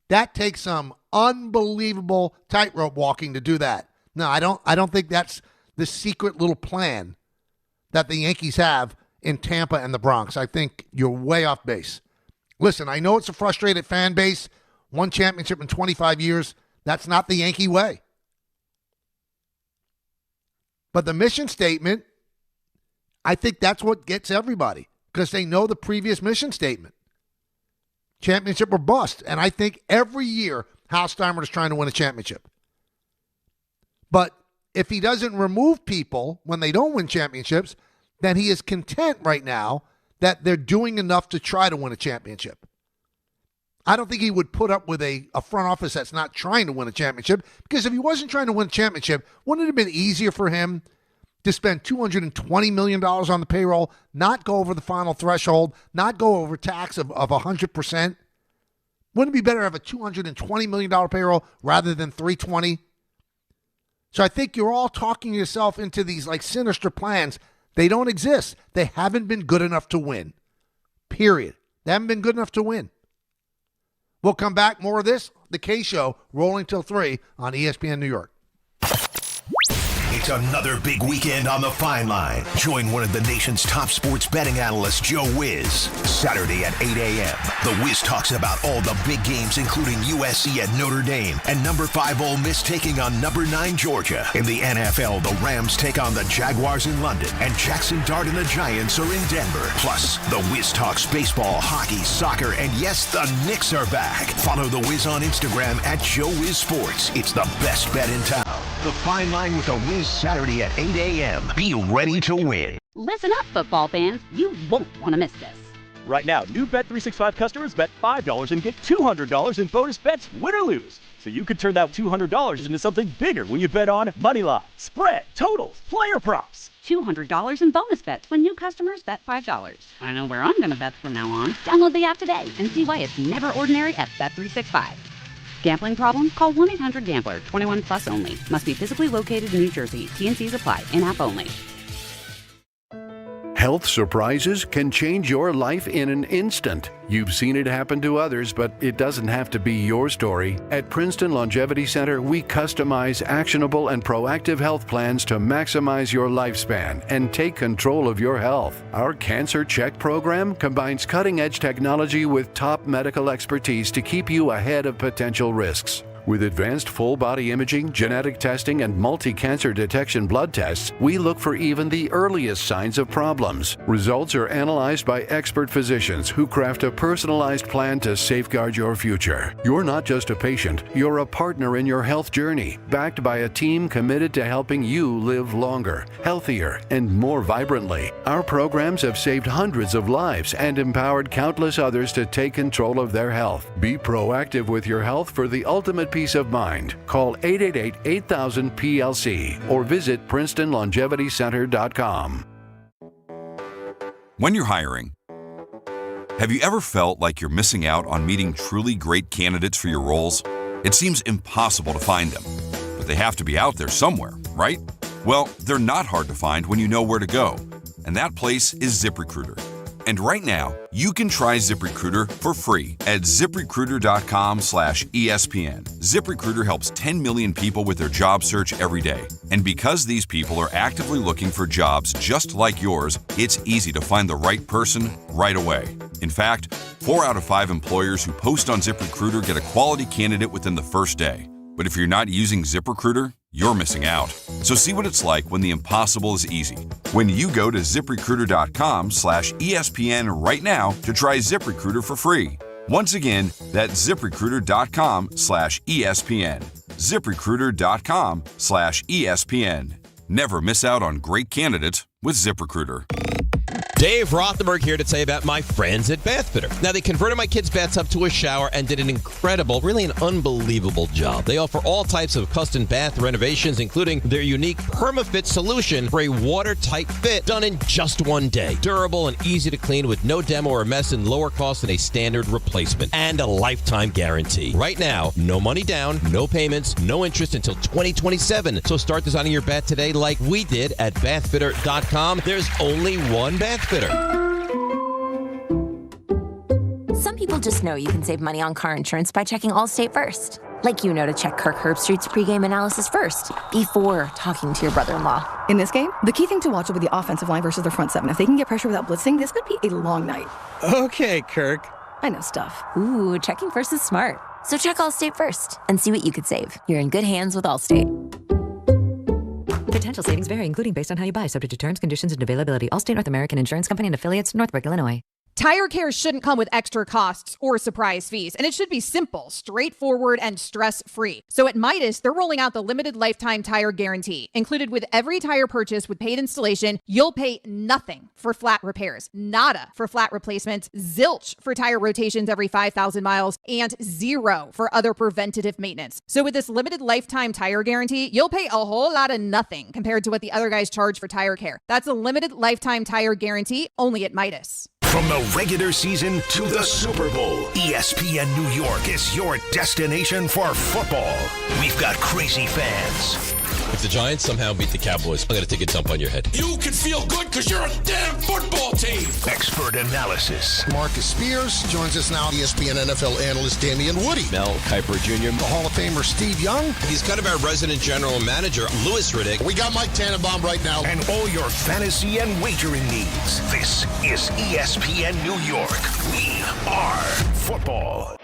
That takes some unbelievable tightrope walking to do that. No, I don't think that's the secret little plan that the Yankees have in Tampa and the Bronx. I think you're way off base. Listen, I know it's a frustrated fan base. One championship in 25 years. That's not the Yankee way. But the mission statement, I think that's what gets everybody, because they know the previous mission statement. Championship or bust. And I think every year Hal Steinbrenner is trying to win a championship. But if he doesn't remove people when they don't win championships, then he is content right now that they're doing enough to try to win a championship. I don't think he would put up with a front office that's not trying to win a championship, because if he wasn't trying to win a championship, wouldn't it have been easier for him to spend $220 million on the payroll, not go over the final threshold, not go over tax of 100%? Wouldn't it be better to have a $220 million payroll rather than $320? So I think you're all talking yourself into these like sinister plans. They don't exist. They haven't been good enough to win. Period. They haven't been good enough to win. We'll come back. More of this. The K Show rolling till 3 on ESPN New York.
It's another big weekend on the Fine Line. Join one of the nation's top sports betting analysts, Joe Wiz. Saturday at 8 a.m. The Wiz talks about all the big games, including USC at Notre Dame and number 5 Ole Miss taking on number 9 Georgia. In the NFL, the Rams take on the Jaguars in London, and Jackson Dart and the Giants are in Denver. Plus, the Wiz talks baseball, hockey, soccer, and yes, the Knicks are back. Follow the Wiz on Instagram at Joe Wiz Sports. It's the best bet in town. The Fine Line with the Wiz Saturday at 8 a.m. Be ready to win.
Listen up, football fans. You won't want to miss this.
Right now, new Bet365 customers bet $5 and get $200 in bonus bets, win or lose. So you could turn that $200 into something bigger when you bet on money line, spread, totals, player props.
$200 in bonus bets when new customers bet $5. I know where I'm going to bet from now on. Download the app today and see why it's never ordinary at Bet365. Gambling problem? Call 1-800-GAMBLER. 21 plus only. Must be physically located in New Jersey. T&Cs apply. In-app only.
Health surprises can change your life in an instant. You've seen it happen to others, but it doesn't have to be your story. At Princeton Longevity Center, we customize actionable and proactive health plans to maximize your lifespan and take control of your health. Our Cancer Check program combines cutting-edge technology with top medical expertise to keep you ahead of potential risks. With advanced full-body imaging, genetic testing, and multi-cancer detection blood tests, we look for even the earliest signs of problems. Results are analyzed by expert physicians who craft a personalized plan to safeguard your future. You're not just a patient, you're a partner in your health journey, backed by a team committed to helping you live longer, healthier, and more vibrantly. Our programs have saved hundreds of lives and empowered countless others to take control of their health. Be proactive with your health for the ultimate peace of mind. Call 888-8000-PLC or visit PrincetonLongevityCenter.com.
When you're hiring, have you ever felt like you're missing out on meeting truly great candidates for your roles? It seems impossible to find them, but they have to be out there somewhere, right? Well, they're not hard to find when you know where to go, and that place is ZipRecruiter. And right now, you can try ZipRecruiter for free at ZipRecruiter.com/ESPN. ZipRecruiter helps 10 million people with their job search every day. And because these people are actively looking for jobs just like yours, it's easy to find the right person right away. In fact, 4 out of 5 employers who post on ZipRecruiter get a quality candidate within the first day. But if you're not using ZipRecruiter, you're missing out. So see what it's like when the impossible is easy. When you go to ZipRecruiter.com/ESPN right now to try ZipRecruiter for free. Once again, that's ZipRecruiter.com/ESPN. ZipRecruiter.com/ESPN. Never miss out on great candidates with ZipRecruiter.
Dave Rothenberg here to tell you about my friends at Bath Fitter. Now, they converted my kids' bathtub to a shower and did an incredible, really an unbelievable job. They offer all types of custom bath renovations, including their unique PermaFit solution for a watertight fit done in just one day. Durable and easy to clean with no demo or mess and lower cost than a standard replacement. And a lifetime guarantee. Right now, no money down, no payments, no interest until 2027. So start designing your bath today like we did at bathfitter.com. There's only one Bath Fitter.
Some people just know you can save money on car insurance by checking Allstate first. Like you know to check Kirk Herbstreit's pregame analysis first, before talking to your brother-in-law.
In this game, the key thing to watch will be the offensive line versus their front seven. If they can get pressure without blitzing, this could be a long night.
Okay, Kirk.
I know stuff.
Ooh, checking first is smart. So check Allstate first and see what you could save. You're in good hands with Allstate.
Potential savings vary, including based on how you buy, subject to terms, conditions, and availability. Allstate North American Insurance Company and affiliates, Northbrook, Illinois.
Tire care shouldn't come with extra costs or surprise fees, and it should be simple, straightforward, and stress-free. So at Midas, they're rolling out the limited lifetime tire guarantee. Included with every tire purchase with paid installation, you'll pay nothing for flat repairs, nada for flat replacements, zilch for tire rotations every 5,000 miles, and zero for other preventative maintenance. So with this limited lifetime tire guarantee, you'll pay a whole lot of nothing compared to what the other guys charge for tire care. That's a limited lifetime tire guarantee only at Midas.
From the regular season to the Super Bowl, ESPN New York is your destination for football. We've got crazy fans,
If the Giants somehow beat the Cowboys, I'm going to take a dump on your head.
You can feel good because you're a damn football team. Expert analysis.
Marcus Spears joins us now. ESPN NFL analyst Damian Woody.
Mel Kiper Jr.
The Hall of Famer Steve Young.
He's kind of our resident general manager, Louis Riddick.
We got Mike Tannenbaum right now.
And all your fantasy and wagering needs. This is ESPN New York. We are football.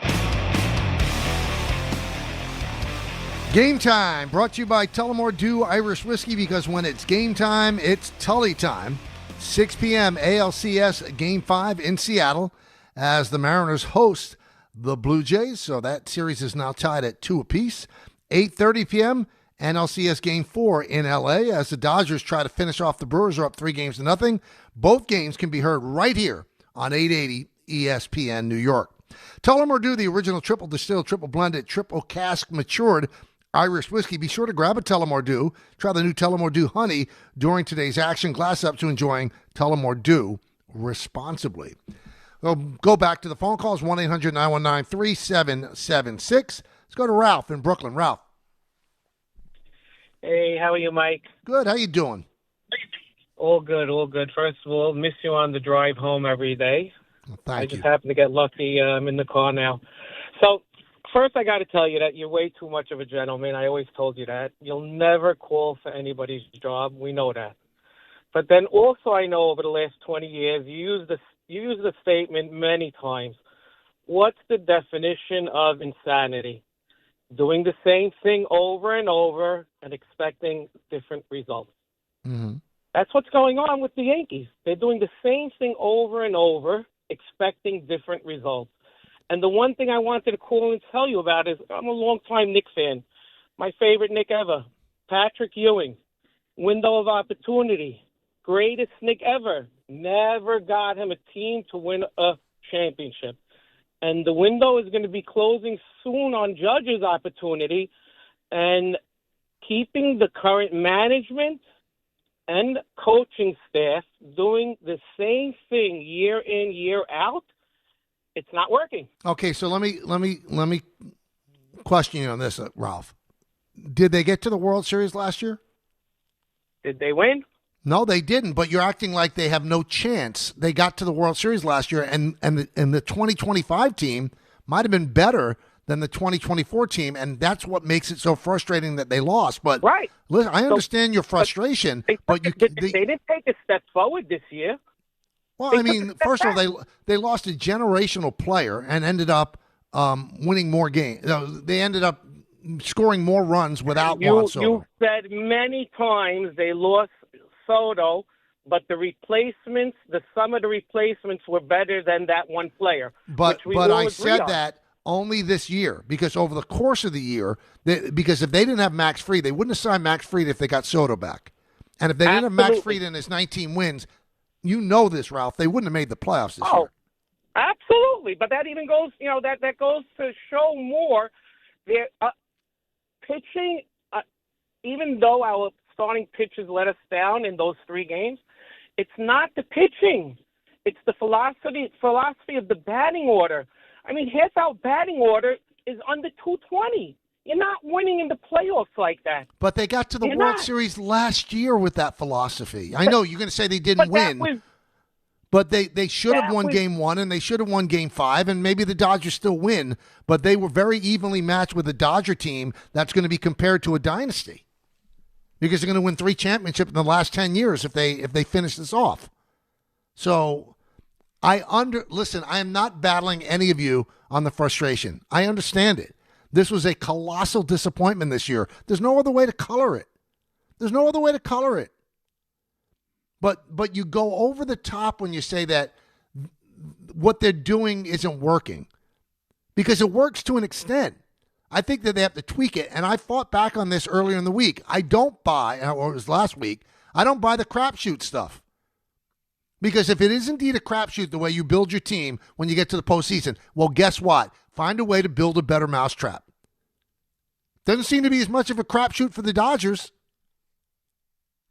Game time, brought to you by Tullamore Dew Irish Whiskey, because when it's game time, it's Tully time. 6 p.m. ALCS Game 5 in Seattle as the Mariners host the Blue Jays. So that series is now tied at 2 apiece. 8:30 p.m. NLCS Game 4 in L.A. as the Dodgers try to finish off the Brewers, are up 3-0. Both games can be heard right here on 880 ESPN New York. Tullamore Dew, the original triple distilled, triple blended, triple cask matured Irish whiskey. Be sure to grab a Tullamore Dew. Try the new Tullamore Dew Honey during today's action. Glass up to enjoying Tullamore Dew responsibly. We'll go back to the phone calls, 1-800-919-3776. Let's go to Ralph in Brooklyn. Ralph.
Hey, how are you, Mike?
Good. How you doing?
All good, all good. First of all, miss you on the drive home every day.
Well,
I just happened to get lucky. I'm in the car now. So, first, I got to tell you that you're way too much of a gentleman. I always told you that. You'll never call for anybody's job. We know that. But then also, I know over the last 20 years, you used the statement many times. What's the definition of insanity? Doing the same thing over and over and expecting different results.
Mm-hmm.
That's what's going on with the Yankees. They're doing the same thing over and over, expecting different results. And the one thing I wanted to call and tell you about is I'm a longtime Knicks fan. My favorite Knick ever, Patrick Ewing. Window of opportunity. Greatest Knick ever. Never got him a team to win a championship. And the window is going to be closing soon on Judge's opportunity. And keeping the current management and coaching staff doing the same thing year in, year out, it's not working.
Okay, so let me question you on this, Ralph. Did they get to the World Series last year?
Did they win?
No, they didn't, but you're acting like they have no chance. They got to the World Series last year, and the 2025 team might have been better than the 2024 team, and that's what makes it so frustrating that they lost. But
right.
Listen, I understand your frustration, but
they didn't take a step forward this year.
Well, I mean, first of all, they lost a generational player and ended up winning more games. They ended up scoring more runs without Juan Soto.
You've said many times they lost Soto, but the replacements, the sum of the replacements were better than that one player.
But I said that only this year, because over the course of the year, because if they didn't have Max Fried, they wouldn't have signed Max Fried if they got Soto back. And if they didn't have Max Fried in his 19 wins, you know this, Ralph, they wouldn't have made the playoffs this year.
Absolutely. But that even goes, that goes to show more their pitching, even though our starting pitchers let us down in those 3 games, it's not the pitching. It's the philosophy of the batting order. I mean, half our batting order is under 220. You're not winning in the playoffs like that.
But they got to the World Series last year with that philosophy. I know you're going to say they didn't win, but they should have won Game 1 and they should have won Game 5, and maybe the Dodgers still win, but they were very evenly matched with a Dodger team that's going to be compared to a dynasty because they're going to win 3 championships in the last 10 years if they finish this off. So listen, I am not battling any of you on the frustration. I understand it. This was a colossal disappointment this year. There's no other way to color it. But you go over the top when you say that what they're doing isn't working, because it works to an extent. I think that they have to tweak it, and I fought back on this earlier in the week. I don't buy, or it was last week, I don't buy the crapshoot stuff. Because if it is indeed a crapshoot the way you build your team when you get to the postseason, well, guess what? Find a way to build a better mousetrap. Doesn't seem to be as much of a crapshoot for the Dodgers.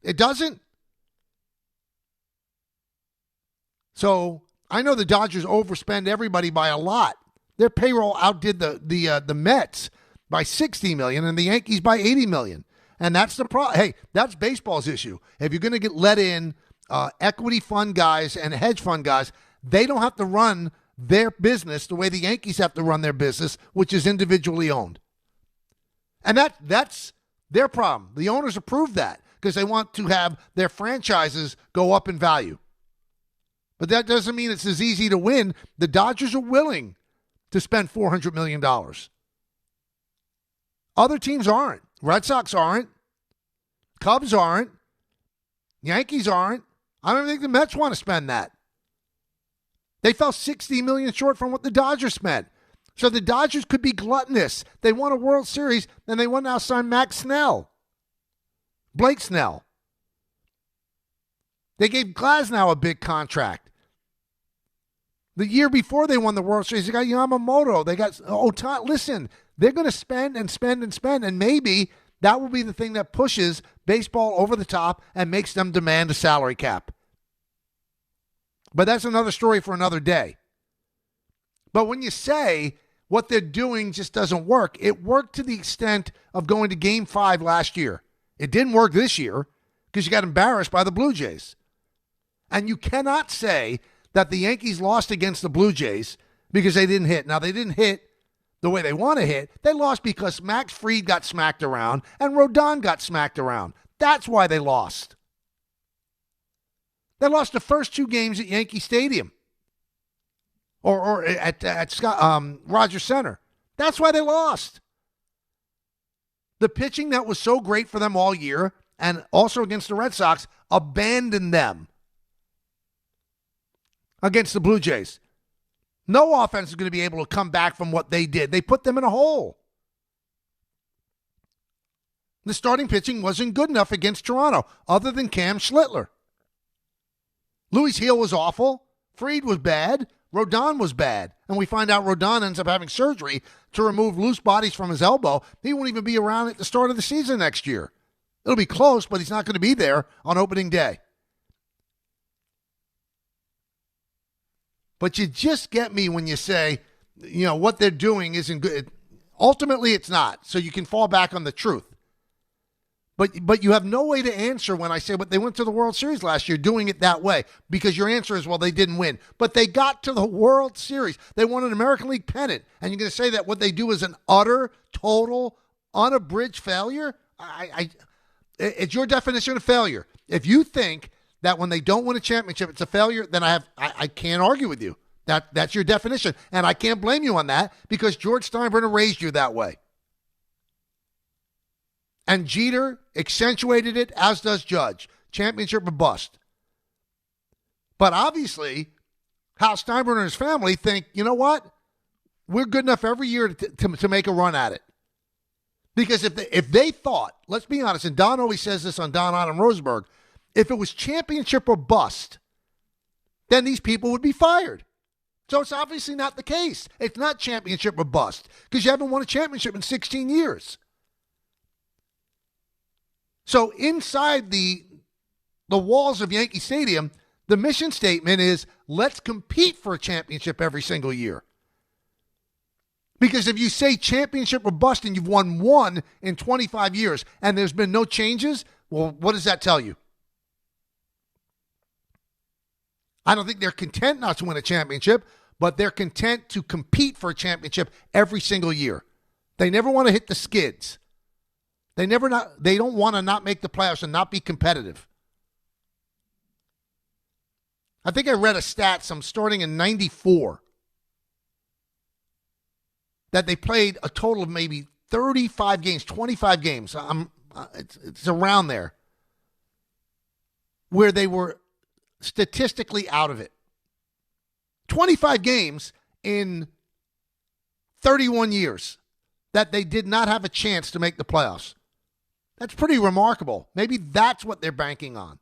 It doesn't. So I know the Dodgers overspend everybody by a lot. Their payroll outdid the Mets by $60 million and the Yankees by $80 million. And that's the problem. Hey, that's baseball's issue. If you're going to let in equity fund guys and hedge fund guys, they don't have to run their business the way the Yankees have to run their business, which is individually owned. And that's their problem. The owners approve that because they want to have their franchises go up in value. But that doesn't mean it's as easy to win. The Dodgers are willing to spend $400 million. Other teams aren't. Red Sox aren't. Cubs aren't. Yankees aren't. I don't think the Mets want to spend that. They fell $60 million short from what the Dodgers spent. So the Dodgers could be gluttonous. They won a World Series, and they want to now sign Max Snell. Blake Snell. They gave Glasnow a big contract. The year before they won the World Series, they got Yamamoto. They got Otani. Listen, they're going to spend and spend and spend, and maybe that will be the thing that pushes baseball over the top and makes them demand a salary cap. But that's another story for another day. But when you say what they're doing just doesn't work, it worked to the extent of going to Game 5 last year. It didn't work this year because you got embarrassed by the Blue Jays. And you cannot say that the Yankees lost against the Blue Jays because they didn't hit. Now, they didn't hit the way they want to hit. They lost because Max Fried got smacked around and Rodon got smacked around. That's why they lost. They lost the first 2 games at Yankee Stadium or at Rogers Center. That's why they lost. The pitching that was so great for them all year and also against the Red Sox abandoned them against the Blue Jays. No offense is going to be able to come back from what they did. They put them in a hole. The starting pitching wasn't good enough against Toronto, other than Cam Schlittler. Louis Heel was awful. Fried was bad. Rodon was bad. And we find out Rodon ends up having surgery to remove loose bodies from his elbow. He won't even be around at the start of the season next year. It'll be close, but he's not going to be there on opening day. But you just get me when you say, what they're doing isn't good. Ultimately, it's not. So you can fall back on the truth. But you have no way to answer when I say, but they went to the World Series last year doing it that way, because your answer is, well, they didn't win. But they got to the World Series. They won an American League pennant. And you're going to say that what they do is an utter, total, unabridged failure? It's your definition of failure. If you think that when they don't win a championship, it's a failure, then I can't argue with you. That's your definition. And I can't blame you on that because George Steinbrenner raised you that way. And Jeter accentuated it, as does Judge. Championship or bust. But obviously, Hal Steinbrenner and his family think, you know what? We're good enough every year to make a run at it. Because if they thought, let's be honest, and Don always says this on Don Adam Rosenberg, if it was championship or bust, then these people would be fired. So it's obviously not the case. It's not championship or bust because you haven't won a championship in 16 years. So inside the walls of Yankee Stadium, the mission statement is, let's compete for a championship every single year. Because if you say championship or bust and you've won one in 25 years and there's been no changes, well, what does that tell you? I don't think they're content not to win a championship, but they're content to compete for a championship every single year. They never want to hit the skids. They don't want to not make the playoffs and not be competitive. I think I read a stat, starting in 94, that they played a total of maybe 35 games, 25 games. It's around there, where they were statistically out of it. 25 games in 31 years that they did not have a chance to make the playoffs. That's pretty remarkable. Maybe that's what they're banking on.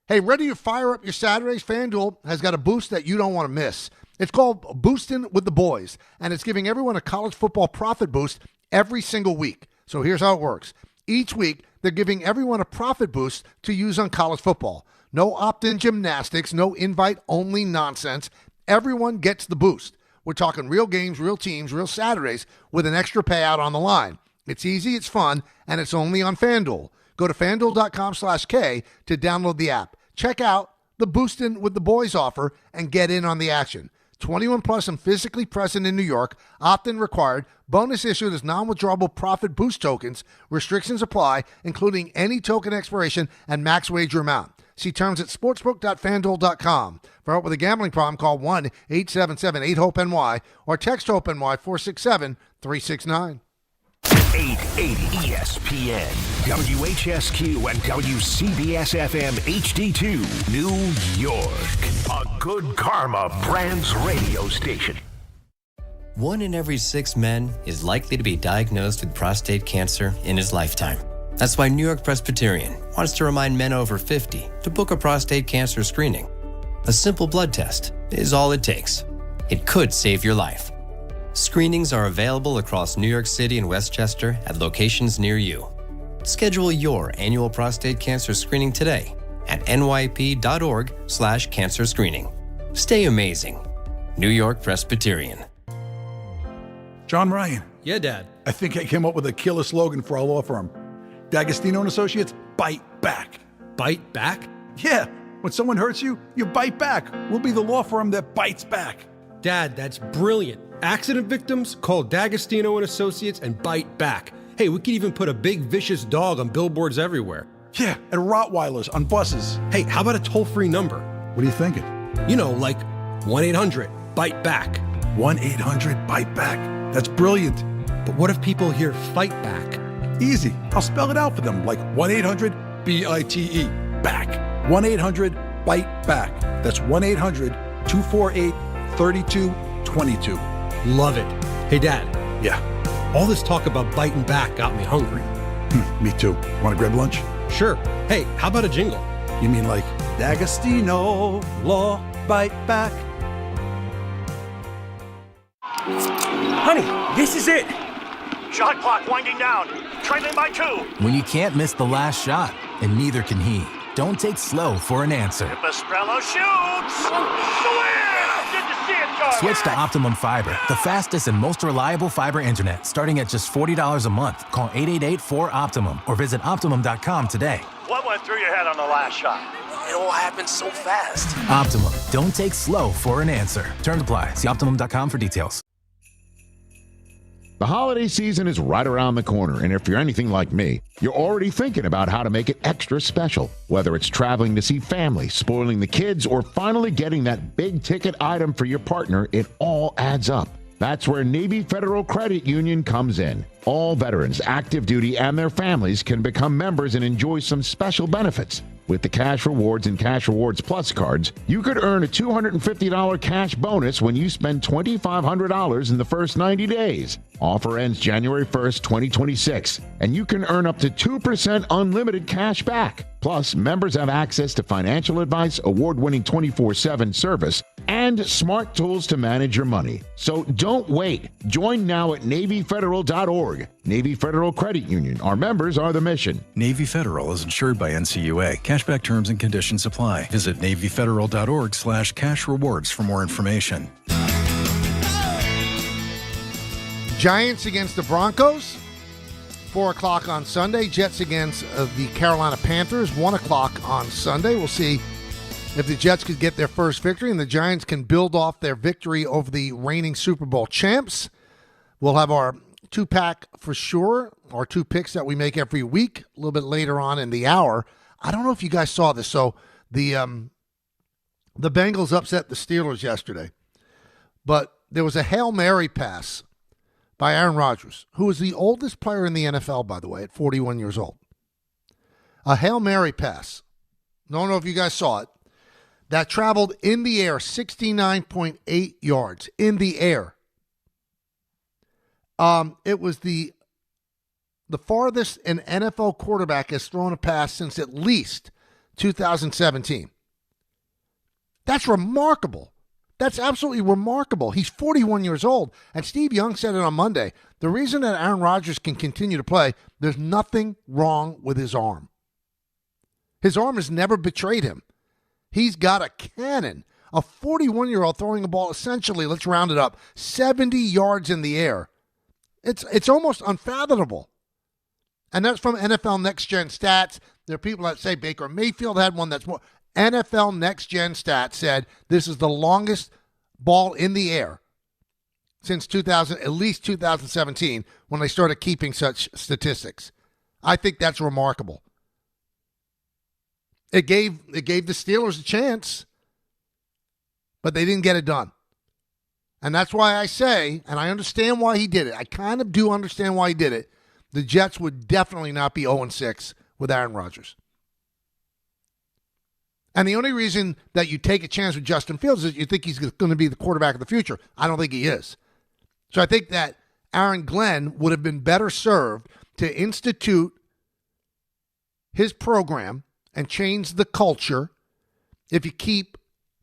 Hey, ready to fire up your Saturdays? FanDuel has got a boost that you don't want to miss. It's called Boostin' with the Boys, and it's giving everyone a college football profit boost every single week. So here's how it works. Each week, they're giving everyone a profit boost to use on college football. No opt-in gymnastics, no invite-only nonsense. Everyone gets the boost. We're talking real games, real teams, real Saturdays with an extra payout on the line. It's easy, it's fun, and it's only on FanDuel. Go to FanDuel.com/K to download the app. Check out the Boostin' with the Boys offer and get in on the action. 21 plus and physically present in New York. Opt-in required. Bonus issued as non-withdrawable profit boost tokens. Restrictions apply, including any token expiration and max wager amount. See terms at sportsbook.fanduel.com. For help with a gambling problem, call 1-877-8-HOPE-NY or text HOPE-NY 467-369.
880 ESPN, WHSQ, and WCBS-FM HD2, New York. A Good Karma Brands radio station.
1 in every 6 men is likely to be diagnosed with prostate cancer in his lifetime. That's why New York Presbyterian wants to remind men over 50 to book a prostate cancer screening. A simple blood test is all it takes. It could save your life. Screenings are available across New York City and Westchester at locations near you. Schedule your annual prostate cancer screening today at nyp.org/cancer screening. Stay amazing. New York Presbyterian.
John Ryan.
Yeah, Dad.
I think I came up with a killer slogan for our law firm. D'Agostino and Associates, bite back.
Bite back?
Yeah. When someone hurts you, you bite back. We'll be the law firm that bites back.
Dad, that's brilliant. Accident victims, call D'Agostino and Associates and bite back. Hey, we could even put a big vicious dog on billboards everywhere.
Yeah, and Rottweilers on buses.
Hey, how about a toll-free number?
What are you thinking?
You know, like 1-800-BITE-BACK.
1-800-BITE-BACK. That's brilliant.
But what if people hear fight back?
Easy. I'll spell it out for them, like 1-800-BITE. Back. 1-800-BITE-BACK. That's 1-800-248-3222.
Love it. Hey, Dad.
Yeah.
All this talk about biting back got me hungry.
Me too. Want to grab lunch?
Sure. Hey, how about a jingle?
You mean like D'Agostino, law, bite back?
Honey, this is it. Shot clock winding down. Trailing by 2.
When you can't miss the last shot, and neither can he, don't take slow for an answer.
If Estrella shoots. Did you see it, George?
Switch to Optimum Fiber, the fastest and most reliable fiber internet, starting at just $40 a month. Call 888-4OPTIMUM or visit Optimum.com today.
What went through your head on the last shot?
It all happened so fast. Optimum. Don't take slow for an answer. Terms apply. See Optimum.com for details.
The holiday season is right around the corner, and if you're anything like me, you're already thinking about how to make it extra special. Whether it's traveling to see family, spoiling the kids, or finally getting that big-ticket item for your partner, it all adds up. That's where Navy Federal Credit Union comes in. All veterans, active duty, and their families can become members and enjoy some special benefits. With the Cash Rewards and Cash Rewards Plus cards, you could earn a $250 cash bonus when you spend $2,500 in the first 90 days. Offer ends January 1st, 2026, and you can earn up to 2% unlimited cash back. Plus, members have access to financial advice, award-winning 24/7 service, and smart tools to manage your money. So don't wait. Join now at NavyFederal.org. Navy Federal Credit Union. Our members are the mission.
Navy Federal is insured by NCUA. Cashback terms and conditions apply. Visit NavyFederal.org/cash rewards for more information.
Giants against the Broncos, 4 o'clock on Sunday. Jets against the Carolina Panthers, 1 o'clock on Sunday. We'll see if the Jets could get their first victory and the Giants can build off their victory over the reigning Super Bowl champs. We'll have our two-pack for sure, our 2 picks that we make every week, a little bit later on in the hour. I don't know if you guys saw this. So the Bengals upset the Steelers yesterday, but there was a Hail Mary pass by Aaron Rodgers, who is the oldest player in the NFL, by the way, at 41 years old. A Hail Mary pass. Don't know if you guys saw it. That traveled in the air 69.8 yards in the air. It was the farthest an NFL quarterback has thrown a pass since at least 2017. That's remarkable. That's absolutely remarkable. He's 41 years old. And Steve Young said it on Monday. The reason that Aaron Rodgers can continue to play, there's nothing wrong with his arm. His arm has never betrayed him. He's got a cannon. A 41-year-old throwing a ball essentially, let's round it up, 70 yards in the air. It's almost unfathomable. And that's from NFL Next Gen Stats. There are people that say Baker Mayfield had one that's more. NFL Next Gen Stats said this is the longest ball in the air since at least 2017, when they started keeping such statistics. I think that's remarkable. It gave the Steelers a chance, but they didn't get it done. And that's why I say, and I understand why he did it. I kind of do understand why he did it. The Jets would definitely not be 0-6 with Aaron Rodgers. And the only reason that you take a chance with Justin Fields is you think he's going to be the quarterback of the future. I don't think he is. So I think that Aaron Glenn would have been better served to institute his program and change the culture if you keep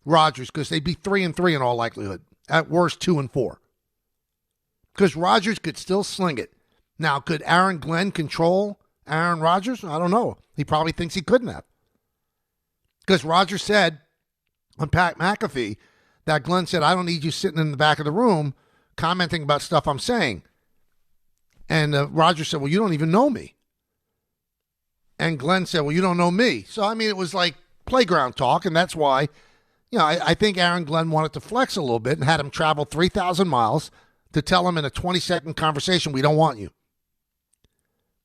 Rodgers, because they'd be 3-3 in all likelihood. At worst, 2-4. Because Rodgers could still sling it. Now, could Aaron Glenn control Aaron Rodgers? I don't know. He probably thinks he couldn't have. Because Rodgers said on Pat McAfee that Glenn said, I don't need you sitting in the back of the room commenting about stuff I'm saying. And Rodgers said, well, you don't even know me. And Glenn said, well, you don't know me. So, I mean, it was like playground talk, and that's why, I think Aaron Glenn wanted to flex a little bit and had him travel 3,000 miles to tell him in a 20-second conversation, we don't want you.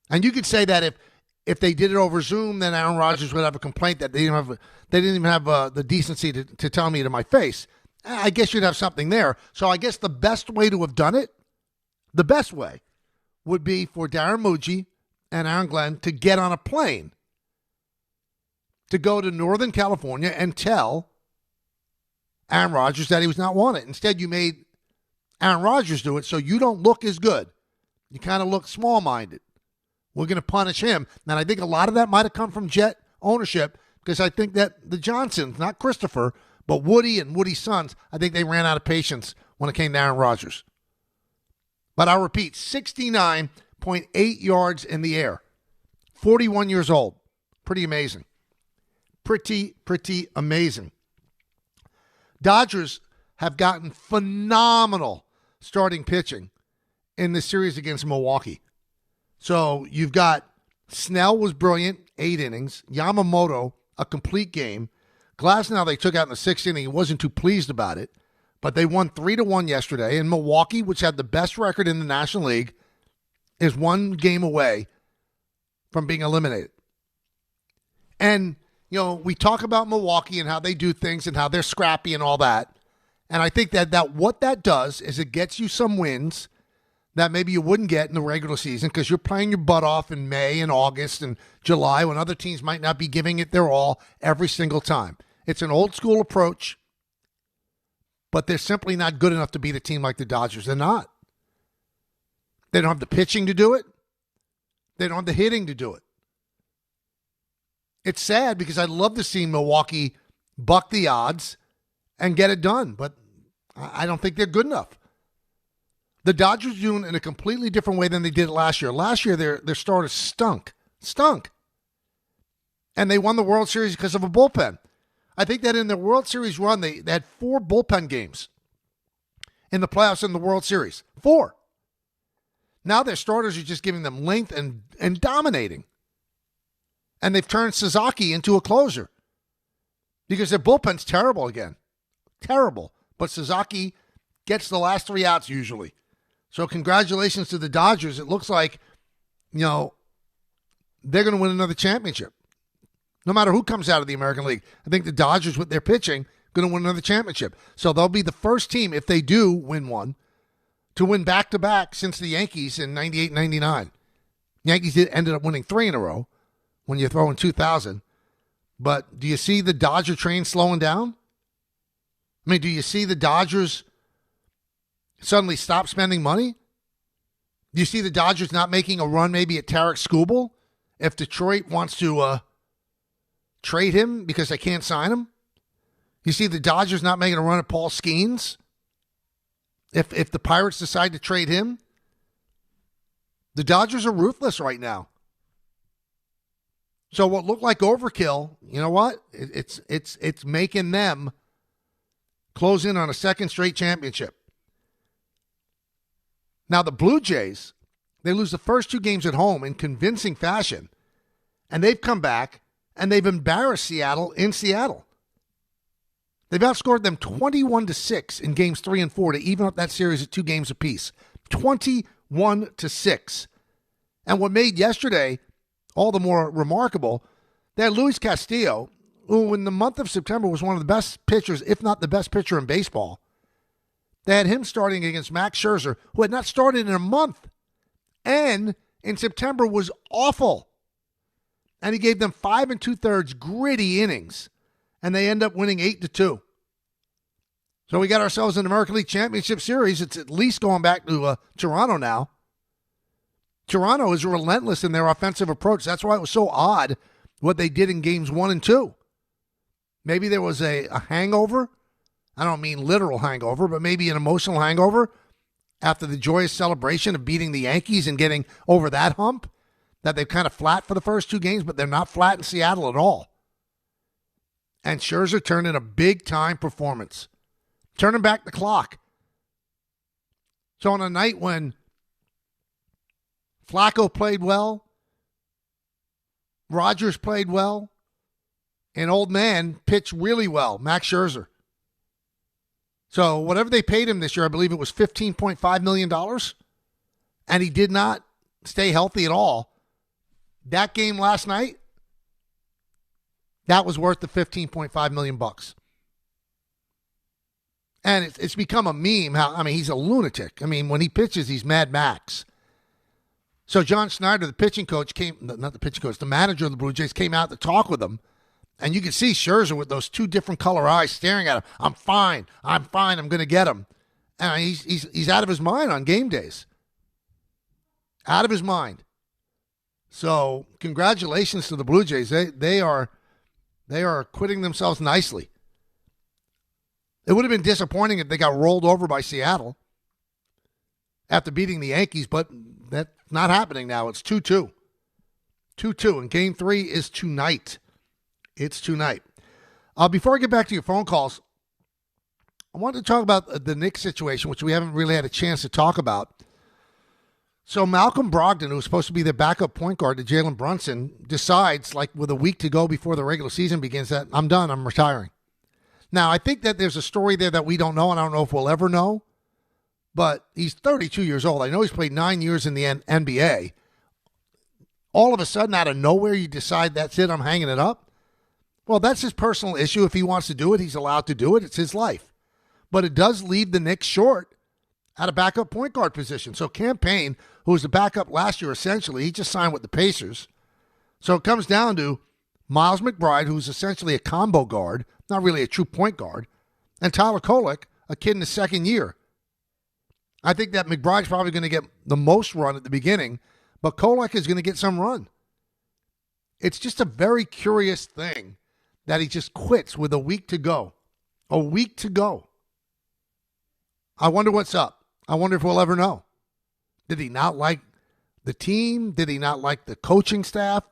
And you could say that if they did it over Zoom, then Aaron Rodgers would have a complaint that they didn't even have the decency to tell me to my face. I guess you'd have something there. So I guess the best way to have done it, the best way, would be for Darren Mucci and Aaron Glenn to get on a plane to go to Northern California and tell Aaron Rodgers that he was not wanted. Instead, you made Aaron Rodgers do it so you don't look as good. You kind of look small-minded. We're going to punish him. And I think a lot of that might have come from Jet ownership, because I think that the Johnsons, not Christopher, but Woody and Woody's sons, I think they ran out of patience when it came to Aaron Rodgers. But I'll repeat, 69.8 yards in the air. 41 years old. Pretty amazing. Pretty amazing. Dodgers have gotten phenomenal starting pitching in this series against Milwaukee. So you've got Snell was brilliant, 8 innings. Yamamoto, a complete game. Glasnow they took out in the 6th inning. He wasn't too pleased about it. But they won 3-1 yesterday. And Milwaukee, which had the best record in the National League, is 1 game away from being eliminated. And, we talk about Milwaukee and how they do things and how they're scrappy and all that. And I think that what that does is it gets you some wins that maybe you wouldn't get in the regular season, because you're playing your butt off in May and August and July when other teams might not be giving it their all every single time. It's an old school approach, but they're simply not good enough to beat a team like the Dodgers. They're not. They don't have the pitching to do it. They don't have the hitting to do it. It's sad because I'd love to see Milwaukee buck the odds and get it done, but I don't think they're good enough. The Dodgers are doing it in a completely different way than they did last year. Last year, their starters stunk. And they won the World Series because of a bullpen. I think that in their World Series run, they had 4 bullpen games in the playoffs in the World Series. 4. Now their starters are just giving them length and dominating. And they've turned Sasaki into a closer because their bullpen's terrible again. Terrible. But Sasaki gets the last 3 outs usually. So congratulations to the Dodgers. It looks like, they're going to win another championship. No matter who comes out of the American League. I think the Dodgers, with their pitching, going to win another championship. So they'll be the first team, if they do win one, to win back-to-back since the Yankees in 98-99. Yankees ended up winning 3 in a row when you throw in 2000. But do you see the Dodger train slowing down? I mean, do you see the Dodgers suddenly stop spending money? Do you see the Dodgers not making a run maybe at Tarek Skubal if Detroit wants to trade him because they can't sign him? You see the Dodgers not making a run at Paul Skeens if the Pirates decide to trade him? The Dodgers are ruthless right now. So what looked like overkill, you know what? It's making them close in on a second straight championship. Now, the Blue Jays They lose the first 2 games at home in convincing fashion, and they've come back and they've embarrassed Seattle in Seattle. They've outscored them 21-6 in games 3 and 4 to even up that series at 2 games apiece. 21-6. And what made yesterday all the more remarkable, they had Luis Castillo, who in the month of September was one of the best pitchers, if not the best pitcher in baseball. They had him starting against Max Scherzer, who had not started in a month. And in September was awful. And he gave them 5 2/3 gritty innings. And they end up winning 8-2. So we got ourselves an American League Championship Series. It's at least going back to Toronto now. Toronto is relentless in their offensive approach. That's why it was so odd what they did in games 1 and 2. Maybe there was a hangover. I don't mean literal hangover, but maybe an emotional hangover after the joyous celebration of beating the Yankees and getting over that hump, that they've kind of flat for the first 2 games, but they're not flat in Seattle at all. And Scherzer turned in a big-time performance, turning back the clock. So on a night when Flacco played well, Rogers played well, and old man pitched really well, Max Scherzer. So whatever they paid him this year, I believe it was $15.5 million, and he did not stay healthy at all. That game last night, that was worth the $15.5 million. And it's become a meme. He's a lunatic. When he pitches, he's Mad Max. So John Schneider, the pitching coach, the manager of the Blue Jays, came out to talk with him. And you could see Scherzer with those 2 different color eyes staring at him. I'm fine. I'm going to get him. And he's out of his mind on game days. Out of his mind. So congratulations to the Blue Jays. They are acquitting themselves nicely. It would have been disappointing if they got rolled over by Seattle after beating the Yankees, but that's not happening now. It's 2-2. 2-2, and Game 3 is tonight. It's tonight. Before I get back to your phone calls, I wanted to talk about the Knicks situation, which we haven't really had a chance to talk about. So Malcolm Brogdon, who was supposed to be their backup point guard to Jalen Brunson, decides, with a week to go before the regular season begins, that I'm done, I'm retiring. Now, I think that there's a story there that we don't know, and I don't know if we'll ever know. But he's 32 years old. I know he's played 9 years in the NBA. All of a sudden, out of nowhere, you decide, that's it, I'm hanging it up. Well, that's his personal issue. If he wants to do it, he's allowed to do it. It's his life. But it does leave the Knicks short at a backup point guard position. So Cam Payne, who was the backup last year, essentially, he just signed with the Pacers. So it comes down to Miles McBride, who's essentially a combo guard, not really a true point guard, and Tyler Kolek, a kid in his second year. I think that McBride's probably going to get the most run at the beginning, but Kolek is going to get some run. It's just a very curious thing that he just quits with a week to go. A week to go. I wonder what's up. I wonder if we'll ever know. Did he not like the team? Did he not like the coaching staff?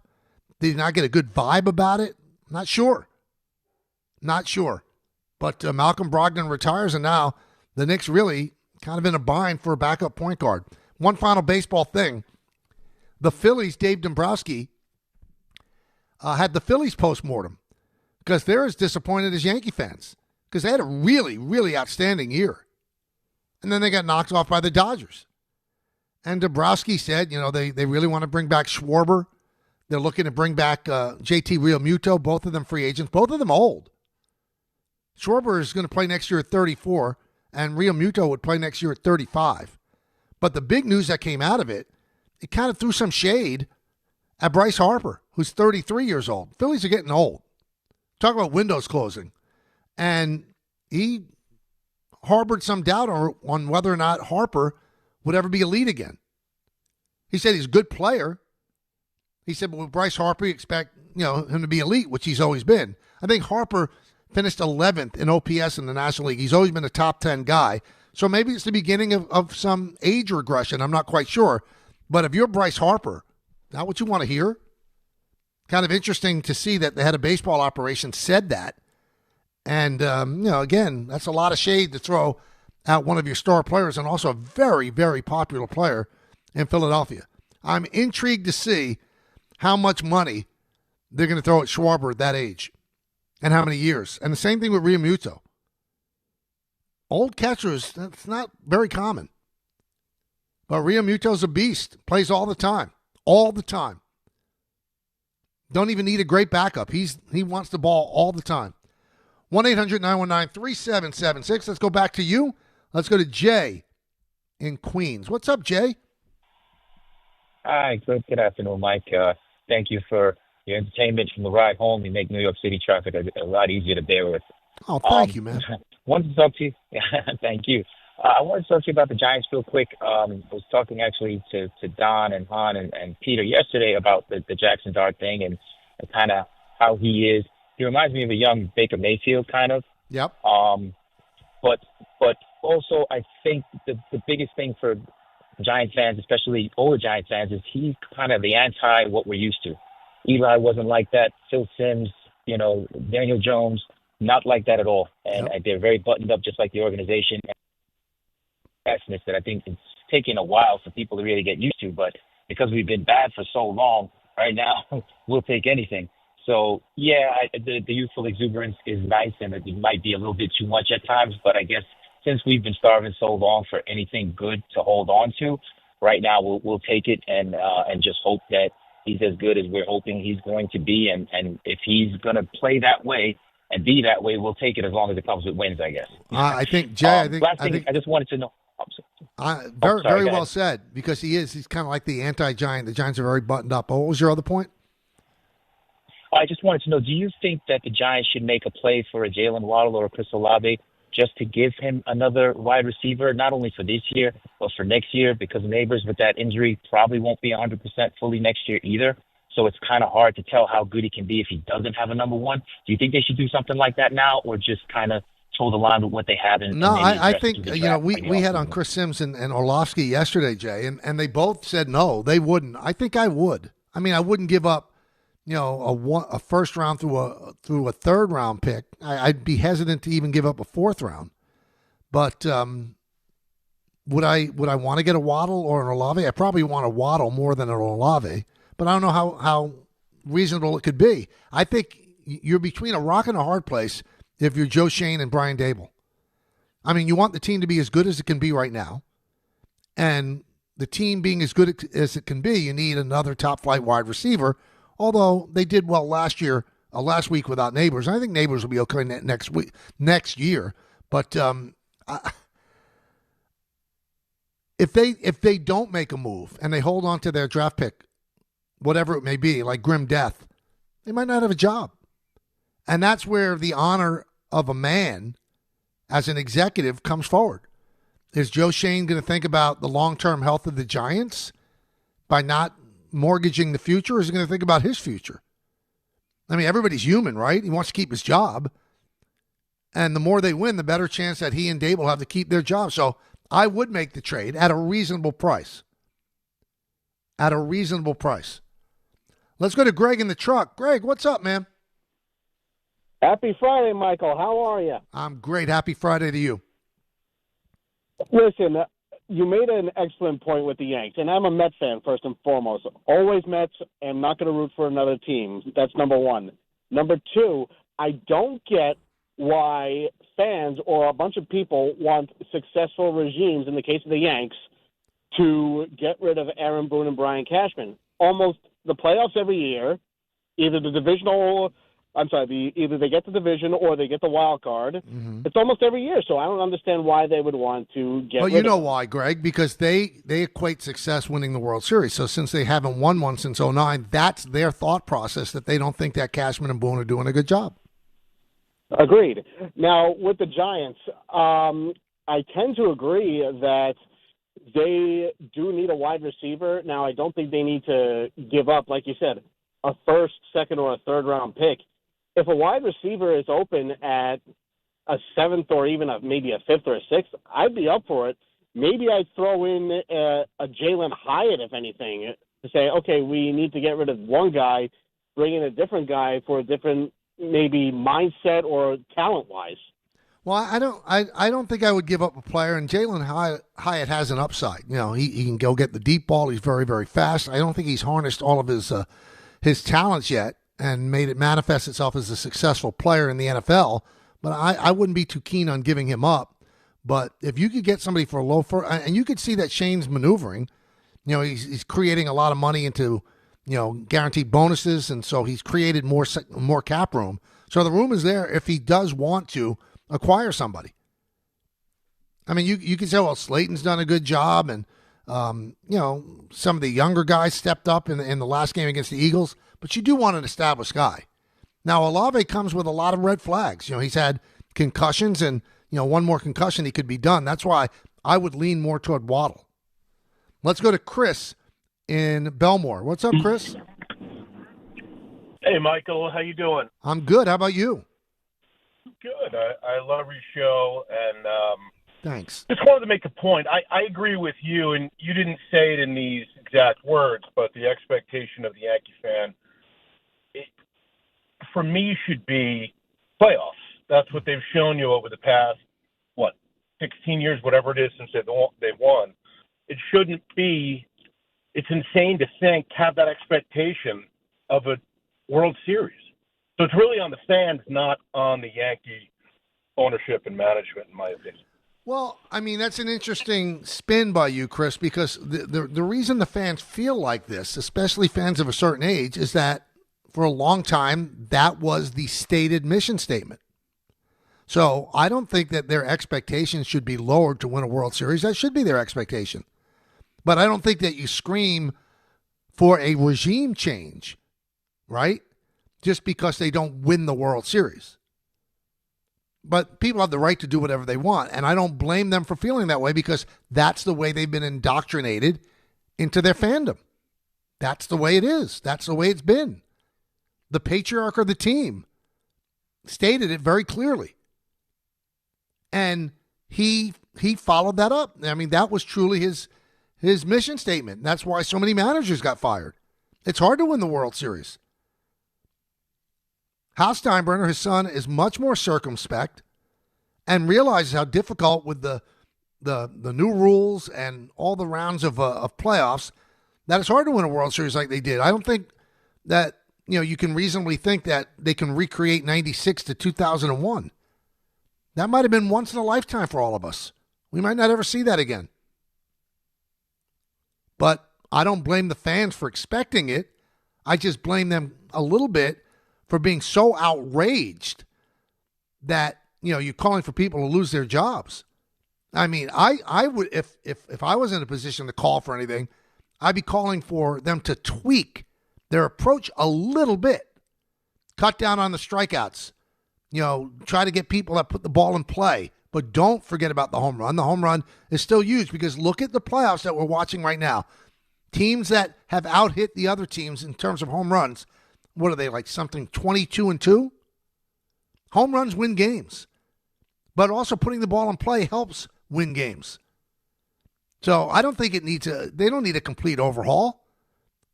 Did he not get a good vibe about it? Not sure. Not sure. But Malcolm Brogdon retires, and now the Knicks really kind of in a bind for a backup point guard. One final baseball thing. The Phillies, Dave Dombrowski, had the Phillies postmortem because they're as disappointed as Yankee fans because they had a really, really outstanding year. And then they got knocked off by the Dodgers. And Dombrowski said, they really want to bring back Schwarber. They're looking to bring back JT Realmuto, both of them free agents, both of them old. Schwarber is going to play next year at 34, and Realmuto would play next year at 35. But the big news that came out of it kind of threw some shade at Bryce Harper, who's 33 years old. Phillies are getting old. Talk about windows closing. And he harbored some doubt on whether or not Harper would ever be elite again. He said he's a good player. He said, but with Bryce Harper, you expect him to be elite, which he's always been. I think Harper finished 11th in OPS in the National League. He's always been a top 10 guy. So maybe it's the beginning of some age regression. I'm not quite sure. But if you're Bryce Harper, not what you want to hear. Kind of interesting to see that the head of baseball operations said that. And, again, that's a lot of shade to throw at one of your star players and also a very, very popular player in Philadelphia. I'm intrigued to see how much money they're going to throw at Schwarber at that age and how many years. And the same thing with Realmuto. Old catchers, that's not very common. But Realmuto's a beast. Plays all the time. All the time. Don't even need a great backup. He wants the ball all the time. 1-800-919-3776. Let's go back to you. Let's go to Jay in Queens. What's up, Jay?
Hi, good afternoon, Mike. Thank you for your entertainment from the ride home. You make New York City traffic a lot easier to bear with.
Oh, thank you, man.
Wanted to talk to you. Thank you. I wanted to talk to you about the Giants real quick. I was talking actually to Don and Han and Peter yesterday about the Jackson Dart thing and kind of how he is. He reminds me of a young Baker Mayfield, kind of.
Yep.
But also I think the biggest thing for Giant fans, especially older Giant fans, is he's kind of the anti what we're used to. Eli wasn't like that. Phil Simms, Daniel Jones, not like that at all. And they're very buttoned up, just like the organization. That I think it's taken a while for people to really get used to, but because we've been bad for so long, right now we'll take anything. So yeah, the youthful exuberance is nice, and it might be a little bit too much at times. But I guess since we've been starving so long for anything good to hold on to, right now we'll take it and just hope that he's as good as we're hoping he's going to be. And if he's going to play that way and be that way, we'll take it as long as it comes with wins, I guess.
I think, Jay,
last thing, I just wanted to know.
Very well said, because he's kind of like the anti-Giant. The Giants are very buttoned up. But what was your other point?
I just wanted to know, do you think that the Giants should make a play for a Jalen Waddle or a Chris Olave just to give him another wide receiver, not only for this year, but for next year? Because Neighbors with that injury probably won't be 100% fully next year either. So it's kind of hard to tell how good he can be if he doesn't have a number one. Do you think they should do something like that now, or just kind of toe the line with what they have?
I think, we had on Chris Simms and Orlovsky yesterday, Jay, and they both said no, they wouldn't. I think I would. I mean, I wouldn't give up, a first round through a third round pick. I'd be hesitant to even give up a fourth round. But would I want to get a Waddle or an Olave? I probably want a Waddle more than an Olave, but I don't know how reasonable it could be. I think you're between a rock and a hard place if you're Joe Shane and Brian Dable. I mean, you want the team to be as good as it can be right now. And the team being as good as it can be, you need another top-flight wide receiver, although they did well last week without Neighbors. I think Neighbors will be okay next year. But if they don't make a move and they hold on to their draft pick, whatever it may be, like grim death, they might not have a job. And that's where the honor of a man as an executive comes forward. Is Joe Shane going to think about the long-term health of the Giants by not mortgaging the future, or is he going to think about his future? I mean, everybody's human, right? He wants to keep his job. And the more they win, the better chance that he and Dable have to keep their job. So I would make the trade at a reasonable price. At a reasonable price. Let's go to Greg in the truck. Greg, what's up, man?
Happy Friday, Michael. How are you?
I'm great. Happy Friday to you.
Listen, you made an excellent point with the Yanks, and I'm a Met fan first and foremost. Always Mets, and not going to root for another team. That's number one. Number two, I don't get why fans or a bunch of people want successful regimes, in the case of the Yanks, to get rid of Aaron Boone and Brian Cashman. Almost the playoffs every year, either the divisional – either they get the division or they get the wild card. Mm-hmm. It's almost every year, so I don't understand why they would want to get rid of it.
Well, you know why, Greg, because they equate success winning the World Series. So since they haven't won one since 2009, that's their thought process, that they don't think that Cashman and Boone are doing a good job.
Agreed. Now, with the Giants, I tend to agree that they do need a wide receiver. Now, I don't think they need to give up, like you said, a first, second, or a third-round pick. If a wide receiver is open at a seventh or even maybe a fifth or a sixth, I'd be up for it. Maybe I'd throw in a Jalen Hyatt, if anything, to say, okay, we need to get rid of one guy, bring in a different guy for a different maybe mindset or talent-wise.
Well, I don't think I would give up a player, and Jalen Hyatt has an upside. You know, he can go get the deep ball. He's very, very fast. I don't think he's harnessed all of his talents yet and made it manifest itself as a successful player in the NFL. But I wouldn't be too keen on giving him up. But if you could get somebody for a low first, and you could see that Shane's maneuvering, you know, he's creating a lot of money into, you know, guaranteed bonuses, and so he's created more cap room. So the room is there if he does want to acquire somebody. I mean, you can say, well, Slayton's done a good job, and you know, some of the younger guys stepped up in the last game against the Eagles, but you do want an established guy. Now, Olave comes with a lot of red flags. You know, he's had concussions, and you know, one more concussion, he could be done. That's why I would lean more toward Waddle. Let's go to Chris in Belmore. What's up, Chris?
Hey, Michael. How you doing?
I'm good. How about you?
Good. I love your show, and
thanks.
Just wanted to make a point. I agree with you, and you didn't say it in these exact words, but the expectation of the Yankee fan, for me, should be playoffs. That's what they've shown you over the past, 16 years, whatever it is, since they've won. It shouldn't be. It's insane to have that expectation of a World Series. So it's really on the fans, not on the Yankee ownership and management, in my opinion.
Well, I mean, that's an interesting spin by you, Chris, because the reason the fans feel like this, especially fans of a certain age, is that for a long time, that was the stated mission statement. So I don't think that their expectations should be lowered to win a World Series. That should be their expectation. But I don't think that you scream for a regime change, right? Just because they don't win the World Series. But people have the right to do whatever they want, and I don't blame them for feeling that way because that's the way they've been indoctrinated into their fandom. That's the way it is. That's the way it's been. The patriarch of the team stated it very clearly. And he followed that up. I mean, that was truly his mission statement. That's why so many managers got fired. It's hard to win the World Series. Hal Steinbrenner, his son, is much more circumspect and realizes how difficult with the new rules and all the rounds of playoffs that it's hard to win a World Series like they did. I don't think that, you know, you can reasonably think that they can recreate 96 to 2001. That might have been once in a lifetime for all of us. We might not ever see that again. But I don't blame the fans for expecting it. I just blame them a little bit for being so outraged that, you know, you're calling for people to lose their jobs. I mean, I would, if I was in a position to call for anything, I'd be calling for them to tweak their approach a little bit. Cut down on the strikeouts. You know, try to get people that put the ball in play. But don't forget about the home run. The home run is still huge because look at the playoffs that we're watching right now. Teams that have out-hit the other teams in terms of home runs, what are they, like something 22-2? Home runs win games. But also putting the ball in play helps win games. So I don't think they don't need a complete overhaul.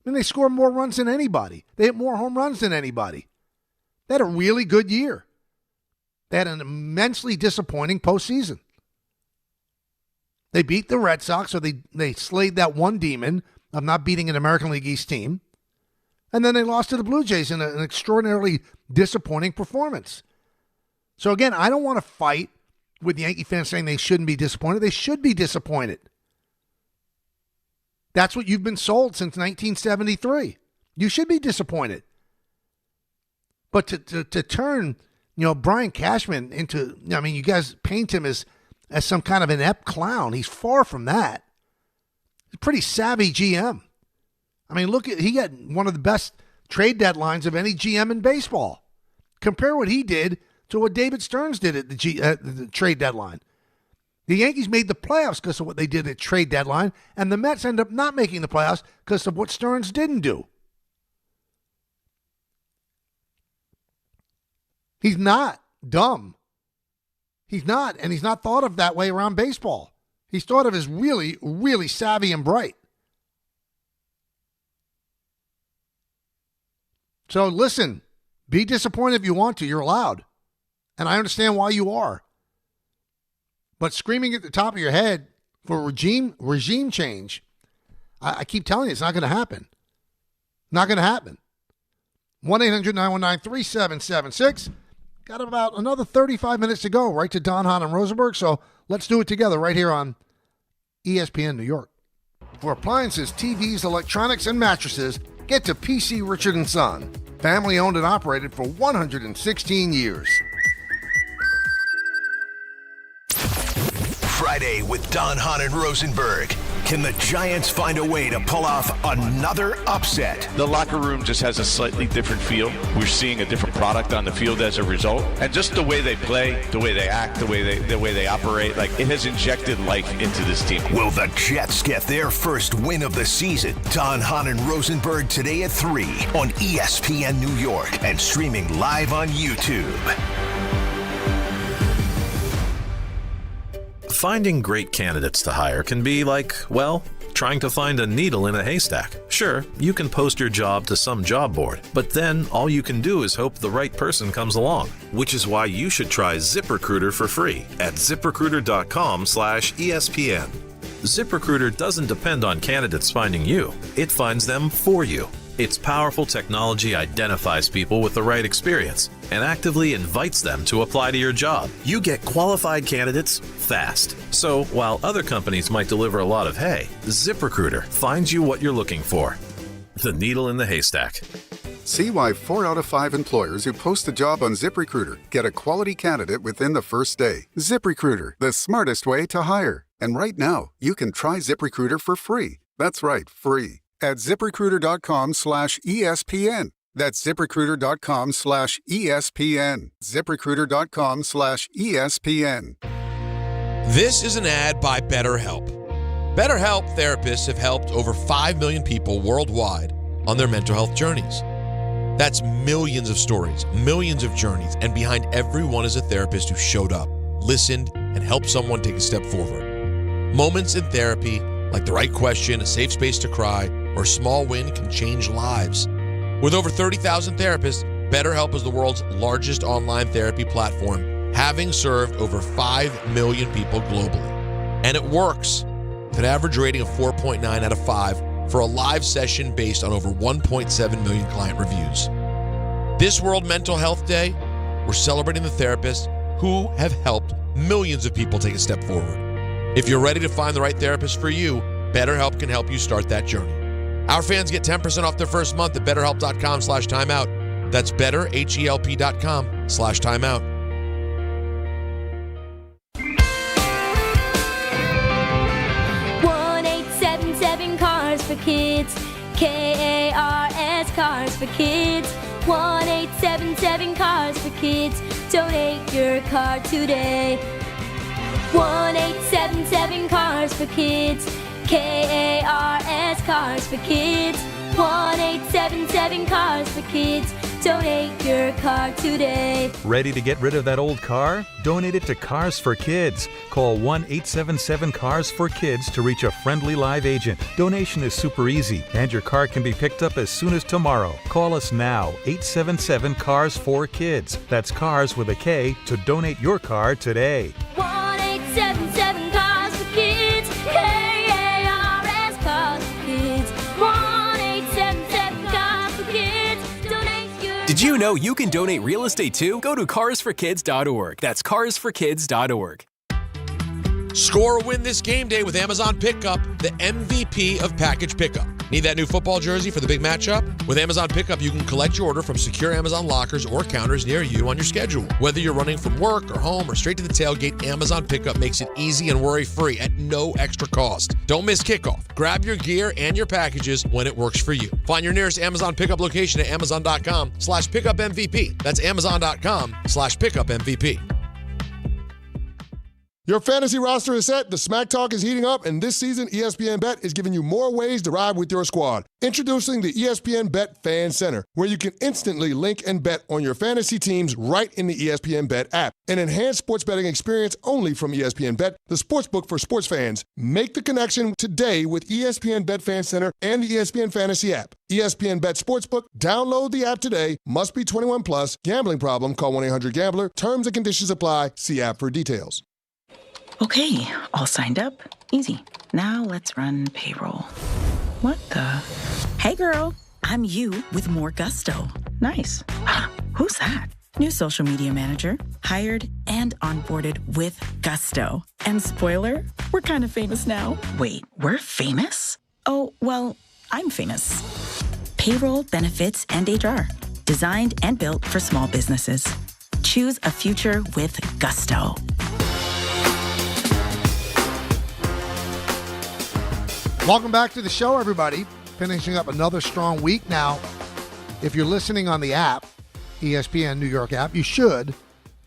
I mean, they score more runs than anybody. They hit more home runs than anybody. They had a really good year. They had an immensely disappointing postseason. They beat the Red Sox, so they slayed that one demon of not beating an American League East team. And then they lost to the Blue Jays in an extraordinarily disappointing performance. So again, I don't want to fight with Yankee fans saying they shouldn't be disappointed. They should be disappointed. That's what you've been sold since 1973. You should be disappointed. But to turn, you know, Brian Cashman into, I mean, you guys paint him as some kind of inept clown. He's far from that. He's a pretty savvy GM. I mean, he got one of the best trade deadlines of any GM in baseball. Compare what he did to what David Stearns did at the trade deadline. The Yankees made the playoffs because of what they did at trade deadline, and the Mets end up not making the playoffs because of what Stearns didn't do. He's not dumb. He's not, and he's not thought of that way around baseball. He's thought of as really, really savvy and bright. So listen, be disappointed if you want to. You're allowed. And I understand why you are. But screaming at the top of your head for regime change, I keep telling you, it's not going to happen. Not going to happen. 1-800-919-3776. Got about another 35 minutes to go, right to Don, Hahn, and Rosenberg. So let's do it together right here on ESPN New York. For appliances, TVs, electronics, and mattresses, get to PC Richard & Son. Family owned and operated for 116 years.
Friday with Don, Hahn, and Rosenberg. Can the Giants find a way to pull off another upset?
The locker room just has a slightly different feel. We're seeing a different product on the field as a result. And just the way they play, the way they act, the way they operate, like it has injected life into this team.
Will the Jets get their first win of the season? Don, Hahn, and Rosenberg today at 3 on ESPN New York and streaming live on YouTube.
Finding great candidates to hire can be like, well, trying to find a needle in a haystack. Sure, you can post your job to some job board, but then all you can do is hope the right person comes along, which is why you should try ZipRecruiter for free at ZipRecruiter.com/ESPN. ZipRecruiter doesn't depend on candidates finding you. It finds them for you. Its powerful technology identifies people with the right experience and actively invites them to apply to your job. You get qualified candidates fast. So while other companies might deliver a lot of hay, ZipRecruiter finds you what you're looking for. The needle in the haystack.
See why 4 out of 5 employers who post a job on ZipRecruiter get a quality candidate within the first day. ZipRecruiter, the smartest way to hire. And right now, you can try ZipRecruiter for free. That's right, free. At ZipRecruiter.com/ESPN. That's ZipRecruiter.com/ESPN. ZipRecruiter.com/ESPN.
This is an ad by BetterHelp. BetterHelp therapists have helped over 5 million people worldwide on their mental health journeys. That's millions of stories, millions of journeys, and behind every one is a therapist who showed up, listened, and helped someone take a step forward. Moments in therapy, like the right question, a safe space to cry, or a small win can change lives. With over 30,000 therapists, BetterHelp is the world's largest online therapy platform, having served over 5 million people globally. And it works, with an average rating of 4.9 out of 5 for a live session based on over 1.7 million client reviews. This World Mental Health Day, we're celebrating the therapists who have helped millions of people take a step forward. If you're ready to find the right therapist for you, BetterHelp can help you start that journey. Our fans get 10% off their first month at BetterHelp.com/timeout. That's BetterHelp.com/timeout.
Cars for Kids, KARS Cars for Kids, 1-877 Cars for Kids. Donate your car today. 1-877 Cars for Kids, KARS Cars for Kids, 1-877 Cars for Kids. Donate your car today.
Ready to get rid of that old car? Donate it to Cars for Kids. Call 1-877-CARS-FOR-KIDS to reach a friendly live agent. Donation is super easy, and your car can be picked up as soon as tomorrow. Call us now, 877-CARS-FOR-KIDS. That's Cars with a K to donate your car today.
1-877 Cars for Kids, KARS Cars for Kids, 1-877 Cars for Kids. Donate your.
Did you know you can donate real estate too? Go to carsforkids.org. That's carsforkids.org.
Score a win this game day with Amazon Pickup, the MVP of package pickup. Need that new football jersey for the big matchup? With Amazon Pickup, you can collect your order from secure Amazon lockers or counters near you on your schedule. Whether you're running from work or home or straight to the tailgate, Amazon Pickup makes it easy and worry-free at no extra cost. Don't miss kickoff. Grab your gear and your packages when it works for you. Find your nearest Amazon Pickup location at amazon.com/pickupmvp. That's amazon.com/pickupmvp.
Your fantasy roster is set, the Smack Talk is heating up, and this season ESPN Bet is giving you more ways to ride with your squad. Introducing the ESPN Bet Fan Center, where you can instantly link and bet on your fantasy teams right in the ESPN Bet app. An enhanced sports betting experience only from ESPN Bet, the sportsbook for sports fans. Make the connection today with ESPN Bet Fan Center and the ESPN Fantasy app. ESPN Bet Sportsbook, download the app today. Must be 21 plus. Gambling problem? Call 1-800-GAMBLER. Terms and conditions apply. See app for details.
Okay, all signed up. Easy. Now let's run payroll. What the? Hey girl, I'm you with more gusto. Nice. Who's that? New social media manager. Hired and onboarded with gusto. And spoiler, we're kind of famous now. Wait, we're famous? Oh, well, I'm famous. Payroll, benefits, and HR. Designed and built for small businesses. Choose a future with gusto.
Welcome back to the show, everybody. Finishing up another strong week. Now, if you're listening on the app, ESPN New York app, you should,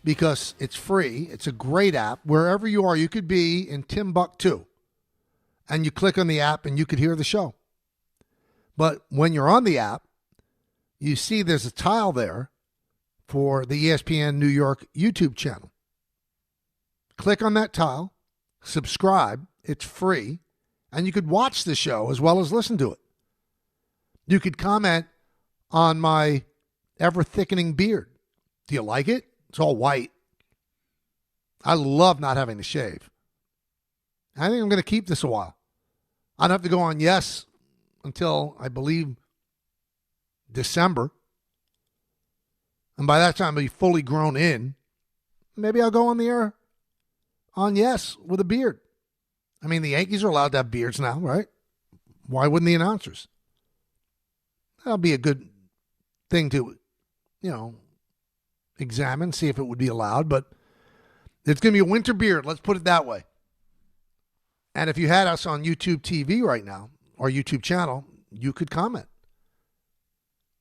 because it's free. It's a great app. Wherever you are, you could be in Timbuktu, and you click on the app and you could hear the show. But when you're on the app, you see there's a tile there for the ESPN New York YouTube channel. Click on that tile, subscribe. It's free. And you could watch the show as well as listen to it. You could comment on my ever-thickening beard. Do you like it? It's all white. I love not having to shave. I think I'm going to keep this a while. I don't have to go on Yes until, I believe, December. And by that time, I'll be fully grown in. Maybe I'll go on the air on Yes with a beard. I mean, the Yankees are allowed to have beards now, right? Why wouldn't the announcers? That'll be a good thing to, examine, see if it would be allowed. But it's going to be a winter beard, let's put it that way. And if you had us on YouTube TV right now, or YouTube channel, you could comment.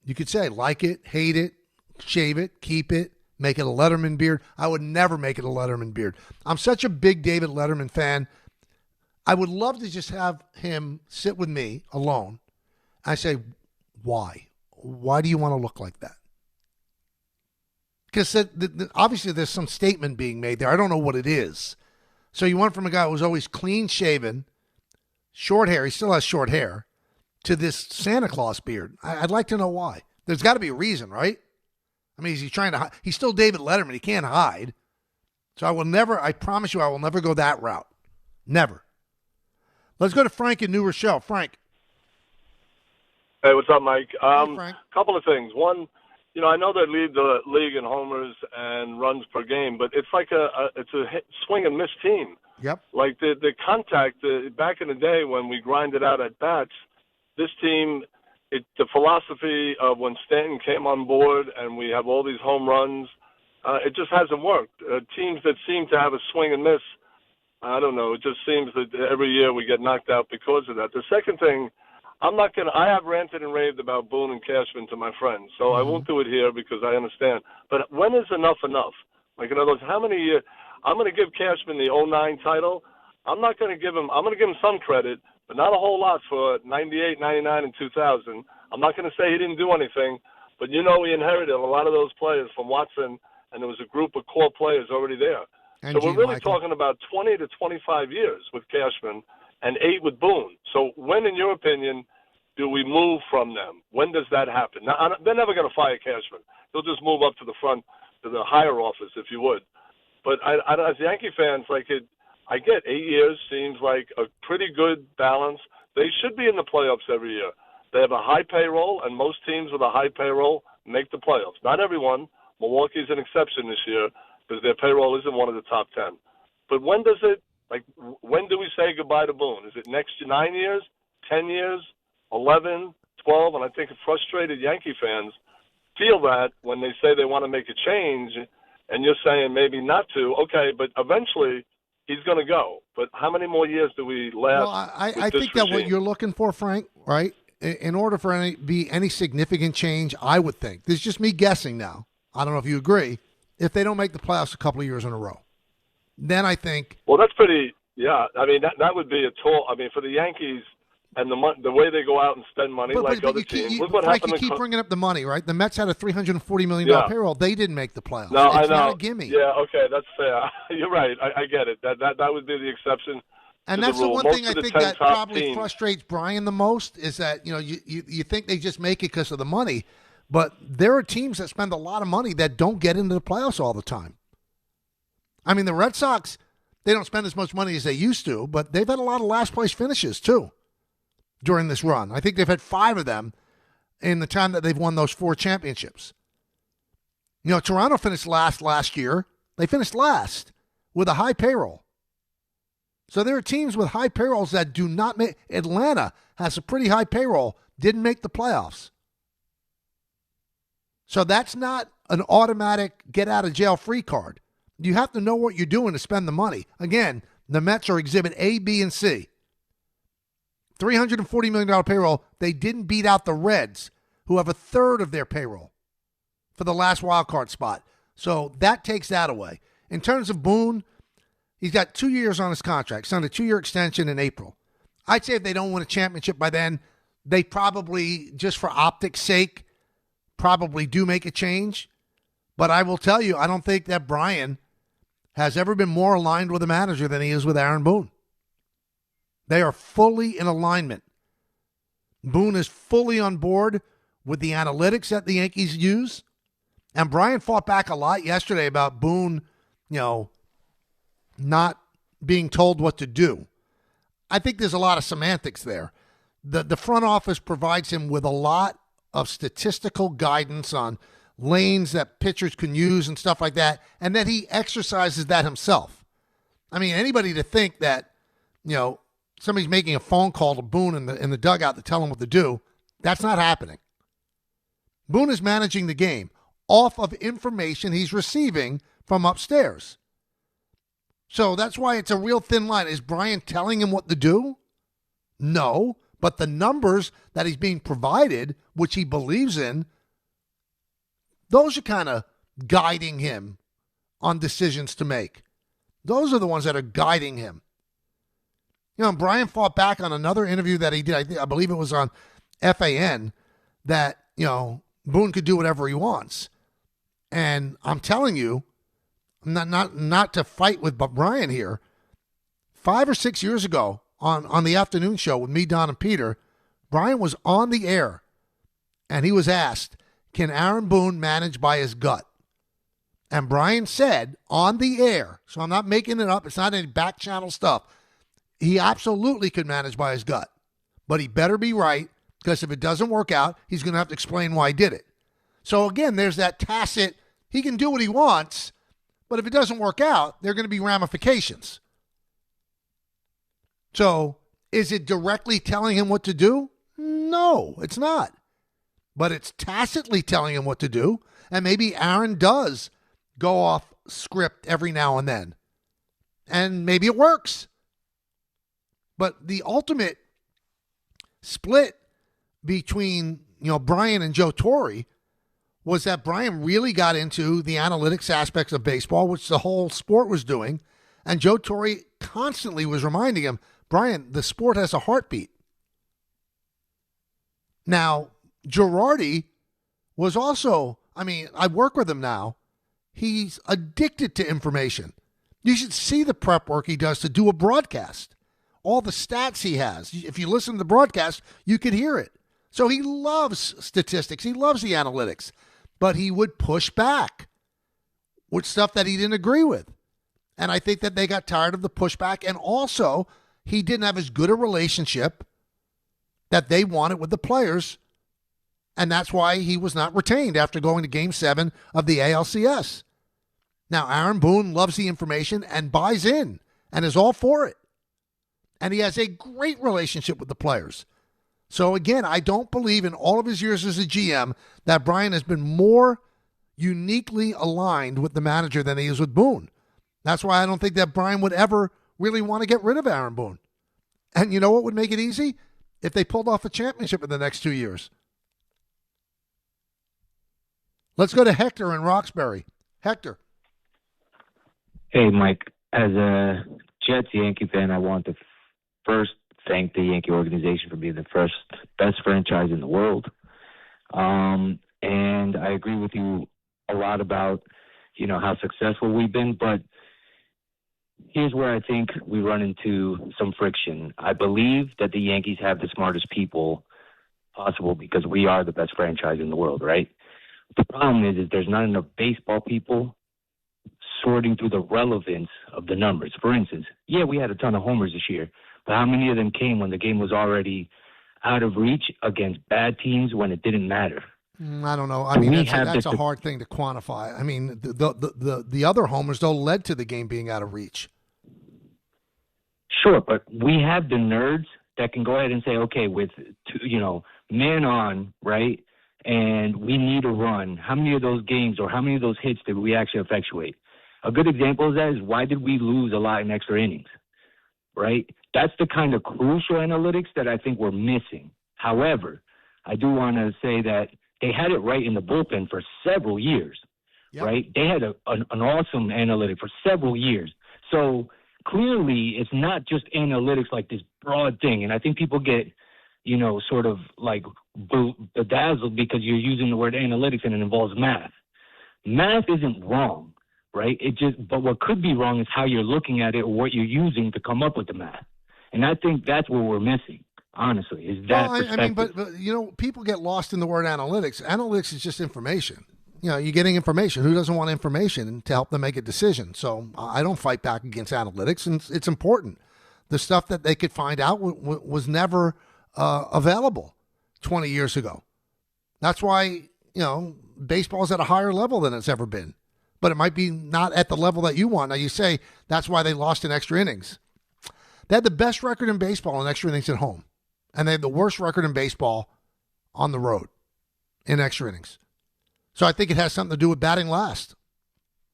You could say, like it, hate it, shave it, keep it, make it a Letterman beard. I would never make it a Letterman beard. I'm such a big David Letterman fan. I would love to just have him sit with me alone. I say, why? Why do you want to look like that? Because obviously there's some statement being made there. I don't know what it is. So you went from a guy who was always clean shaven, short hair, he still has short hair, to this Santa Claus beard. I'd like to know why. There's got to be a reason, right? I mean, is he trying to hide? He's still David Letterman. He can't hide. So I promise you I will never go that route. Never. Let's go to Frank in New Rochelle. Frank.
Hey, what's up, Mike?
Hey, Frank.
Couple of things. One, I know they lead the league in homers and runs per game, but it's like it's a swing and miss team.
Yep.
Like the contact back in the day when we grinded out at bats, this team, the philosophy of when Stanton came on board and we have all these home runs, it just hasn't worked. Teams that seem to have a swing and miss, I don't know. It just seems that every year we get knocked out because of that. The second thing, I have ranted and raved about Boone and Cashman to my friends, so I won't do it here because I understand. But when is enough enough? Like, in other words, how many years? I'm going to give Cashman the 09 title. I'm going to give him some credit, but not a whole lot for 98, 99, and 2000. I'm not going to say he didn't do anything, but he inherited a lot of those players from Watson, and there was a group of core players already there. So we're really talking about 20 to 25 years with Cashman and 8 with Boone. So when, in your opinion, do we move from them? When does that happen? Now, they're never going to fire Cashman. They'll just move up to the front, to the higher office, if you would. But as Yankee fans, I get 8 years seems like a pretty good balance. They should be in the playoffs every year. They have a high payroll, and most teams with a high payroll make the playoffs. Not everyone. Milwaukee's an exception this year, because their payroll isn't one of the top 10. But when do we say goodbye to Boone? Is it next 9 years, 10 years, 11, 12? And I think frustrated Yankee fans feel that when they say they want to make a change, and you're saying maybe not to, okay, but eventually he's going to go. But how many more years do we last?
Well, I think that what you're looking for, Frank, right? In order for any significant change, I would think. This is just me guessing now. I don't know if you agree. If they don't make the playoffs a couple of years in a row, then I think.
Well, that's pretty. Yeah, I mean that would be a tall. I mean, for the Yankees and the way they go out and spend money other teams. Look what happened.
You keep bringing up the money, right? The Mets had a $340 million payroll. They didn't make the playoffs.
No,
it's
I know.
Not a gimme.
Yeah, okay, that's fair. You're right. I get it. That would be the exception.
And that's the one thing I think that probably frustrates Brian the most is that you think they just make it because of the money. But there are teams that spend a lot of money that don't get into the playoffs all the time. I mean, the Red Sox They don't spend as much money as they used to, but they've had a lot of last-place finishes, too, during this run. I think they've had 5 of them in the time that they've won those 4 championships. You know, Toronto finished last year. They finished last with a high payroll. So there are teams with high payrolls that do not make. Atlanta has a pretty high payroll, didn't make the playoffs. So that's not an automatic get-out-of-jail-free card. You have to know what you're doing to spend the money. Again, the Mets are exhibit A, B, and C. $340 million payroll. They didn't beat out the Reds, who have a third of their payroll for the last wild card spot. So that takes that away. In terms of Boone, he's got 2 years on his contract. Signed a 2-year extension in April. I'd say if they don't win a championship by then, they probably, just for optics' sake, probably do make a change. But I will tell you, I don't think that Brian has ever been more aligned with a manager than he is with Aaron Boone. They are fully in alignment. Boone is fully on board with the analytics that the Yankees use. And Brian fought back a lot yesterday about Boone, not being told what to do. I think there's a lot of semantics there. The front office provides him with a lot of statistical guidance on lanes that pitchers can use and stuff like that, and that he exercises that himself. I mean, anybody to think that, somebody's making a phone call to Boone in the dugout to tell him what to do, that's not happening. Boone is managing the game off of information he's receiving from upstairs. So that's why it's a real thin line. Is Brian telling him what to do? No, but the numbers that he's being provided, which he believes in, those are kind of guiding him on decisions to make. Those are the ones that are guiding him. Brian fought back on another interview that he did. I believe it was on FAN, that, Boone could do whatever he wants. And I'm telling you, not to fight with Brian here, 5 or 6 years ago on the afternoon show with me, Don, and Peter, Brian was on the air, and he was asked, can Aaron Boone manage by his gut? And Brian said on the air, so I'm not making it up, it's not any back channel stuff, he absolutely could manage by his gut. But he better be right, because if it doesn't work out, he's going to have to explain why he did it. So again, there's that tacit, he can do what he wants, but if it doesn't work out, there are going to be ramifications. So is it directly telling him what to do? No, it's not. But it's tacitly telling him what to do. And maybe Aaron does go off script every now and then. And maybe it works. But the ultimate split between, Brian and Joe Torre was that Brian really got into the analytics aspects of baseball, which the whole sport was doing. And Joe Torre constantly was reminding him, Brian, the sport has a heartbeat. Now, Girardi was also, I work with him now. He's addicted to information. You should see the prep work he does to do a broadcast. All the stats he has. If you listen to the broadcast, you could hear it. So he loves statistics. He loves the analytics. But he would push back with stuff that he didn't agree with. And I think that they got tired of the pushback. And also, he didn't have as good a relationship that they wanted with the players. And that's why he was not retained after going to Game 7 of the ALCS. Now, Aaron Boone loves the information and buys in and is all for it. And he has a great relationship with the players. So, again, I don't believe in all of his years as a GM that Brian has been more uniquely aligned with the manager than he is with Boone. That's why I don't think that Brian would ever really want to get rid of Aaron Boone. And you know what would make it easy? If they pulled off a championship in the next 2 years. Let's go to Hector in Roxbury. Hector.
Hey, Mike. As a Jets Yankee fan, I want to first thank the Yankee organization for being the first best franchise in the world. And I agree with you a lot about, how successful we've been. But here's where I think we run into some friction. I believe that the Yankees have the smartest people possible because we are the best franchise in the world, right? The problem is there's not enough baseball people sorting through the relevance of the numbers. For instance, yeah, we had a ton of homers this year, but how many of them came when the game was already out of reach against bad teams when it didn't matter?
I don't know. I mean, that's a hard thing to quantify. I mean, the other homers, though, led to the game being out of reach.
Sure, but we have the nerds that can go ahead and say, okay, with, man on, right, and we need a run, how many of those games or how many of those hits did we actually effectuate? A good example of that is why did we lose a lot in extra innings, right? That's the kind of crucial analytics that I think we're missing. However, I do want to say that they had it right in the bullpen for several years, right? They had an awesome analytic for several years. So clearly it's not just analytics like this broad thing. And I think people get, sort of like bedazzled because you're using the word analytics and it involves math. Math isn't wrong, right? But what could be wrong is how you're looking at it or what you're using to come up with the math. And I think that's what we're missing, honestly, is that perspective.
I mean, but people get lost in the word analytics. Analytics is just information. You're getting information. Who doesn't want information to help them make a decision? So I don't fight back against analytics, and it's important. The stuff that they could find out was never available 20 years ago. That's why, baseball's at a higher level than it's ever been. But it might be not at the level that you want. Now, you say that's why they lost in extra innings. They had the best record in baseball in extra innings at home, and they had the worst record in baseball on the road in extra innings. So I think it has something to do with batting last.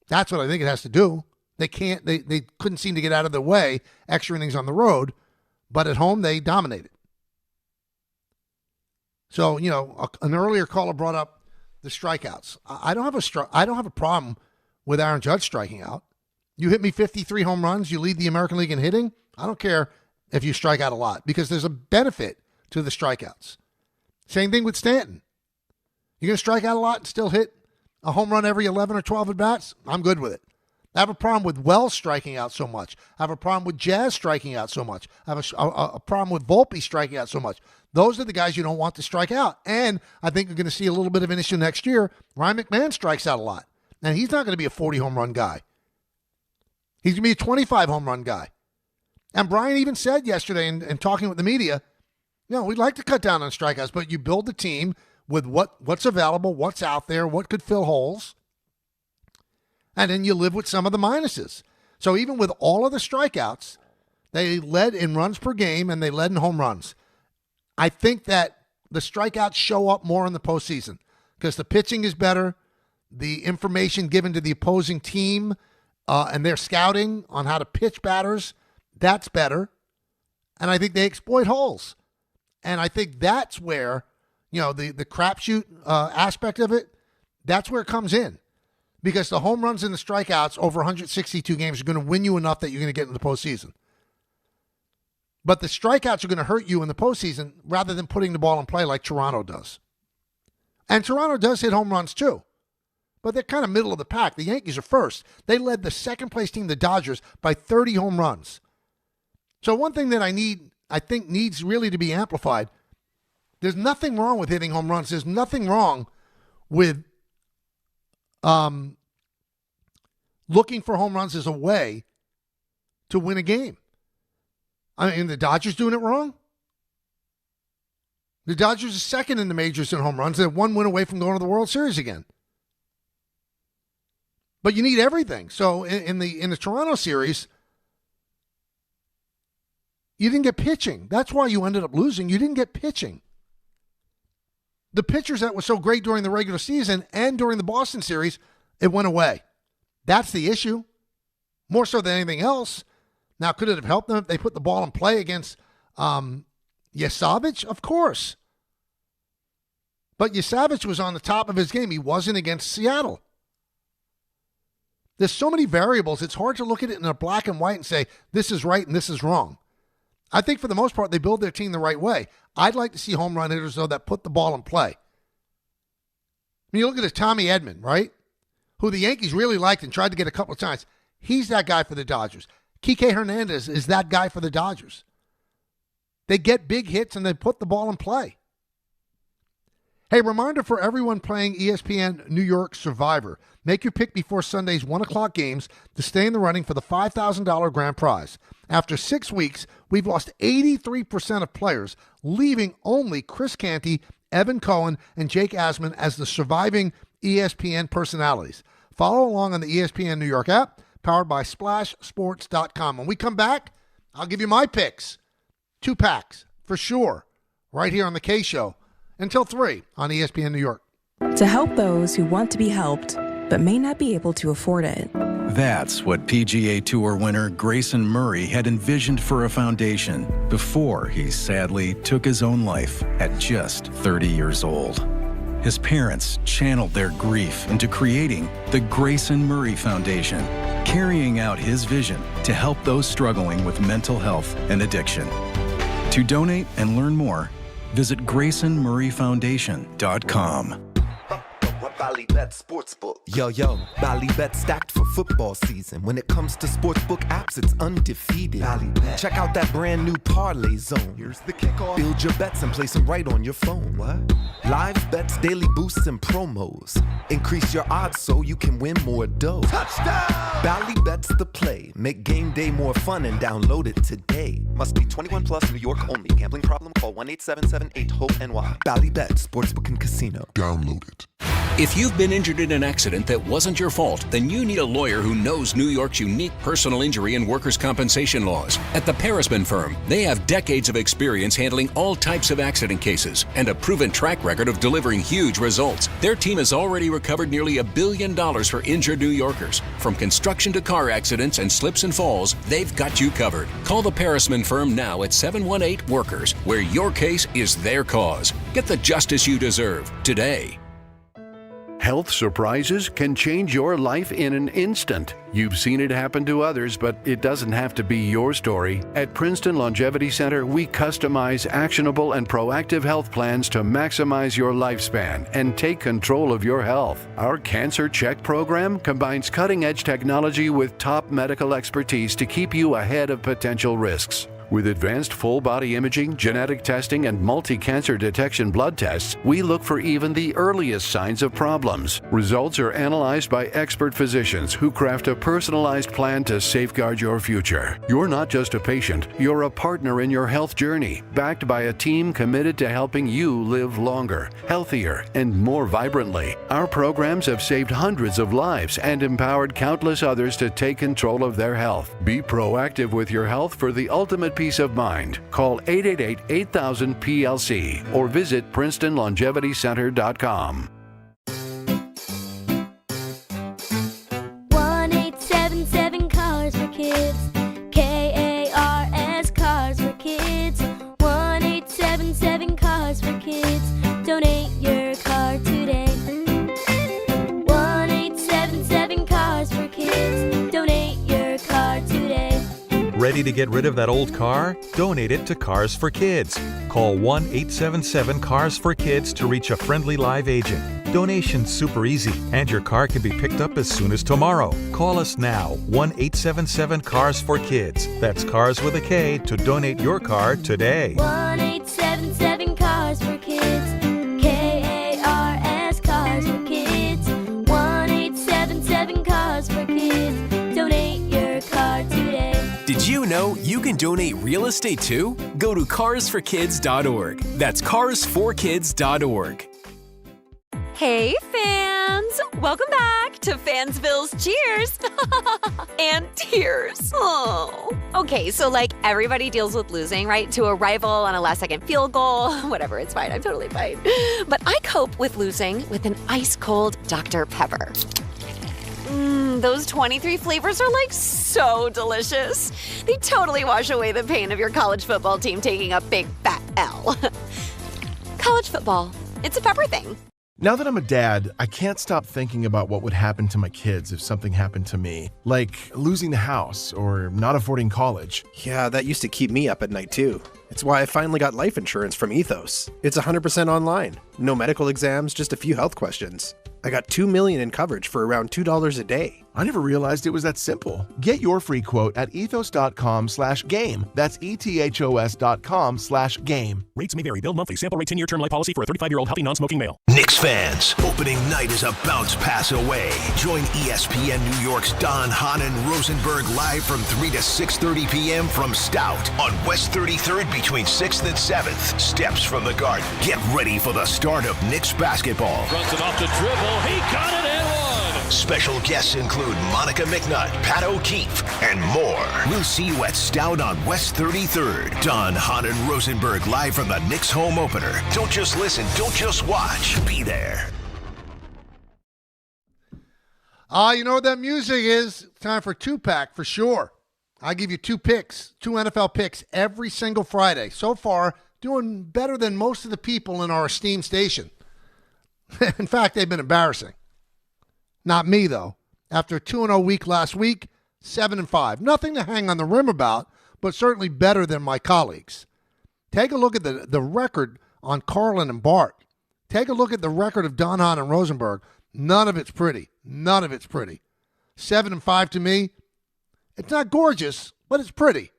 That's what I think it has to do. They couldn't seem to get out of their way extra innings on the road, but at home they dominated. So, an earlier caller brought up the strikeouts. I don't have a problem with Aaron Judge striking out. You hit me 53 home runs, you lead the American League in hitting. I don't care if you strike out a lot because there's a benefit to the strikeouts. Same thing with Stanton. You're going to strike out a lot and still hit a home run every 11 or 12 at-bats? I'm good with it. I have a problem with Wells striking out so much. I have a problem with Jazz striking out so much. I have a problem with Volpe striking out so much. Those are the guys you don't want to strike out. And I think you're going to see a little bit of an issue next year. Ryan McMahon strikes out a lot. And he's not going to be a 40 home run guy. He's going to be a 25 home run guy. And Brian even said yesterday in talking with the media, we'd like to cut down on strikeouts, but you build the team with what's available, what's out there, what could fill holes, and then you live with some of the minuses. So even with all of the strikeouts, they led in runs per game and they led in home runs. I think that the strikeouts show up more in the postseason because the pitching is better, the information given to the opposing team and their scouting on how to pitch batters, that's better. And I think they exploit holes. And I think that's where, the crapshoot aspect of it, that's where it comes in. Because the home runs and the strikeouts over 162 games are going to win you enough that you're going to get in the postseason. But the strikeouts are going to hurt you in the postseason rather than putting the ball in play like Toronto does. And Toronto does hit home runs too. But they're kind of middle of the pack. The Yankees are first. They led the second-place team, the Dodgers, by 30 home runs. So one thing that I think needs really to be amplified, there's nothing wrong with hitting home runs. There's nothing wrong with looking for home runs as a way to win a game. I mean, the Dodgers doing it wrong? The Dodgers are second in the majors in home runs. They're one win away from going to the World Series again. But you need everything. So in the Toronto series, you didn't get pitching. That's why you ended up losing. You didn't get pitching. The pitchers that were so great during the regular season and during the Boston series, it went away. That's the issue. More so than anything else. Now, could it have helped them if they put the ball in play against Yesavich? Of course. But Yesavich was on the top of his game. He wasn't against Seattle. There's so many variables, it's hard to look at it in a black and white and say, this is right and this is wrong. I think for the most part, they build their team the right way. I'd like to see home run hitters, though, that put the ball in play. I mean, you look at Tommy Edman, right? Who the Yankees really liked and tried to get a couple of times. He's that guy for the Dodgers. Kike Hernandez is that guy for the Dodgers. They get big hits and they put the ball in play. Hey, reminder for everyone playing ESPN New York Survivor. Make your pick before Sunday's 1 o'clock games to stay in the running for the $5,000 grand prize. After 6 weeks, we've lost 83% of players, leaving only Chris Canty, Evan Cohen, and Jake Asman as the surviving ESPN personalities. Follow along on the ESPN New York app, powered by SplashSports.com. When we come back, I'll give you my picks. 2 packs, for sure, right here on the K Show. Until 3 on ESPN New York.
To help those who want to be helped, but may not be able to afford it.
That's what PGA Tour winner Grayson Murray had envisioned for a foundation before he sadly took his own life at just 30 years old. His parents channeled their grief into creating the Grayson Murray Foundation, carrying out his vision to help those struggling with mental health and addiction. To donate and learn more, visit GraysonMurrayFoundation.com.
Ballybet Sportsbook. Yo, Ballybet stacked for football season. When it comes to sportsbook apps, it's undefeated. Ballybet. Check out that brand new parlay zone. Here's the kickoff. Build your bets and place them right on your phone. What? Live bets, daily boosts, and promos. Increase your odds so you can win more dough. Touchdown! Ballybet's the play. Make game day more fun and download it today. Must be 21 plus, New York only. Gambling problem? Call 1-877-8-HOPE-NY. Ballybet Sportsbook and Casino. Download it.
If you've been injured in an accident that wasn't your fault, then you need a lawyer who knows New York's unique personal injury and workers' compensation laws. At the Parisman Firm, they have decades of experience handling all types of accident cases and a proven track record of delivering huge results. Their team has already recovered nearly $1 billion for injured New Yorkers. From construction to car accidents and slips and falls, they've got you covered. Call the Parisman Firm now at 718-WORKERS, where your case is their cause. Get the justice you deserve today.
Health surprises can change your life in an instant. You've seen it happen to others, but it doesn't have to be your story. At Princeton Longevity Center, we customize actionable and proactive health plans to maximize your lifespan and take control of your health. Our Cancer Check program combines cutting-edge technology with top medical expertise to keep you ahead of potential risks. With advanced full-body imaging, genetic testing, and multi-cancer detection blood tests, we look for even the earliest signs of problems. Results are analyzed by expert physicians who craft a personalized plan to safeguard your future. You're not just a patient, you're a partner in your health journey, backed by a team committed to helping you live longer, healthier, and more vibrantly. Our programs have saved hundreds of lives and empowered countless others to take control of their health. Be proactive with your health for the ultimate peace of mind. Call 888-8000-PLC or visit PrincetonLongevityCenter.com.
1-877 Cars for Kids. KARS Cars for Kids. 1-877 Cars for Kids. Donate your car today. 1-877 Cars for Kids. Donate your car today.
Ready to get rid of that old car? Donate it to Cars for Kids. Call 1-877-CARS-FOR-KIDS to reach a friendly live agent. Donation's super easy, and your car can be picked up as soon as tomorrow. Call us now, 1-877-CARS-FOR-KIDS. That's Cars with a K to donate your car today.
1-877 Cars for Kids. KARS Cars for Kids. 1-877 Cars for Kids. Donate your car today.
Did you know you can donate real estate too? Go to carsforkids.org. That's carsforkids.org.
Hey, fans! Welcome back to Fansville's Cheers and Tears. Oh. Okay, so everybody deals with losing, right? To a rival on a last-second field goal. Whatever, it's fine. I'm totally fine. But I cope with losing with an ice-cold Dr. Pepper. Those 23 flavors are so delicious. They totally wash away the pain of your college football team taking a big fat L. College football, it's a pepper thing.
Now that I'm a dad, I can't stop thinking about what would happen to my kids if something happened to me, like losing the house or not affording college.
Yeah, that used to keep me up at night too. It's why I finally got life insurance from Ethos. It's 100% online. No medical exams, just a few health questions. I got $2 million in coverage for around $2 a day.
I never realized it was that simple. Get your free quote at ethos.com/game. That's ETHOS.com/game.
Rates may vary. Bill monthly. Sample rate 10-year term life policy for a 35-year-old healthy non-smoking male.
Knicks fans, opening night is a bounce pass away. Join ESPN New York's Don Hahn and Rosenberg live from 3 to 6:30 p.m. from Stout on West 33rd between 6th and 7th. Steps from the Garden. Get ready for the start of Knicks basketball.
Runs it off the dribble. He got it and one.
Special guests include Monica McNutt, Pat O'Keefe, and more. We'll see you at Stout on West 33rd. Don Hahn and Rosenberg live from the Knicks home opener. Don't just listen, don't just watch. Be there.
You know what that music is? It's time for two-pack for sure. I give you two NFL picks every single Friday. So far, doing better than most of the people in our esteemed station. In fact, they've been embarrassing. Not me, though. After a 2-0 week last week, 7-5. Nothing to hang on the rim about, but certainly better than my colleagues. Take a look at the record on Carlin and Bart. Take a look at the record of Don Hahn and Rosenberg. None of it's pretty. None of it's pretty. 7-5 to me. It's not gorgeous, but it's pretty.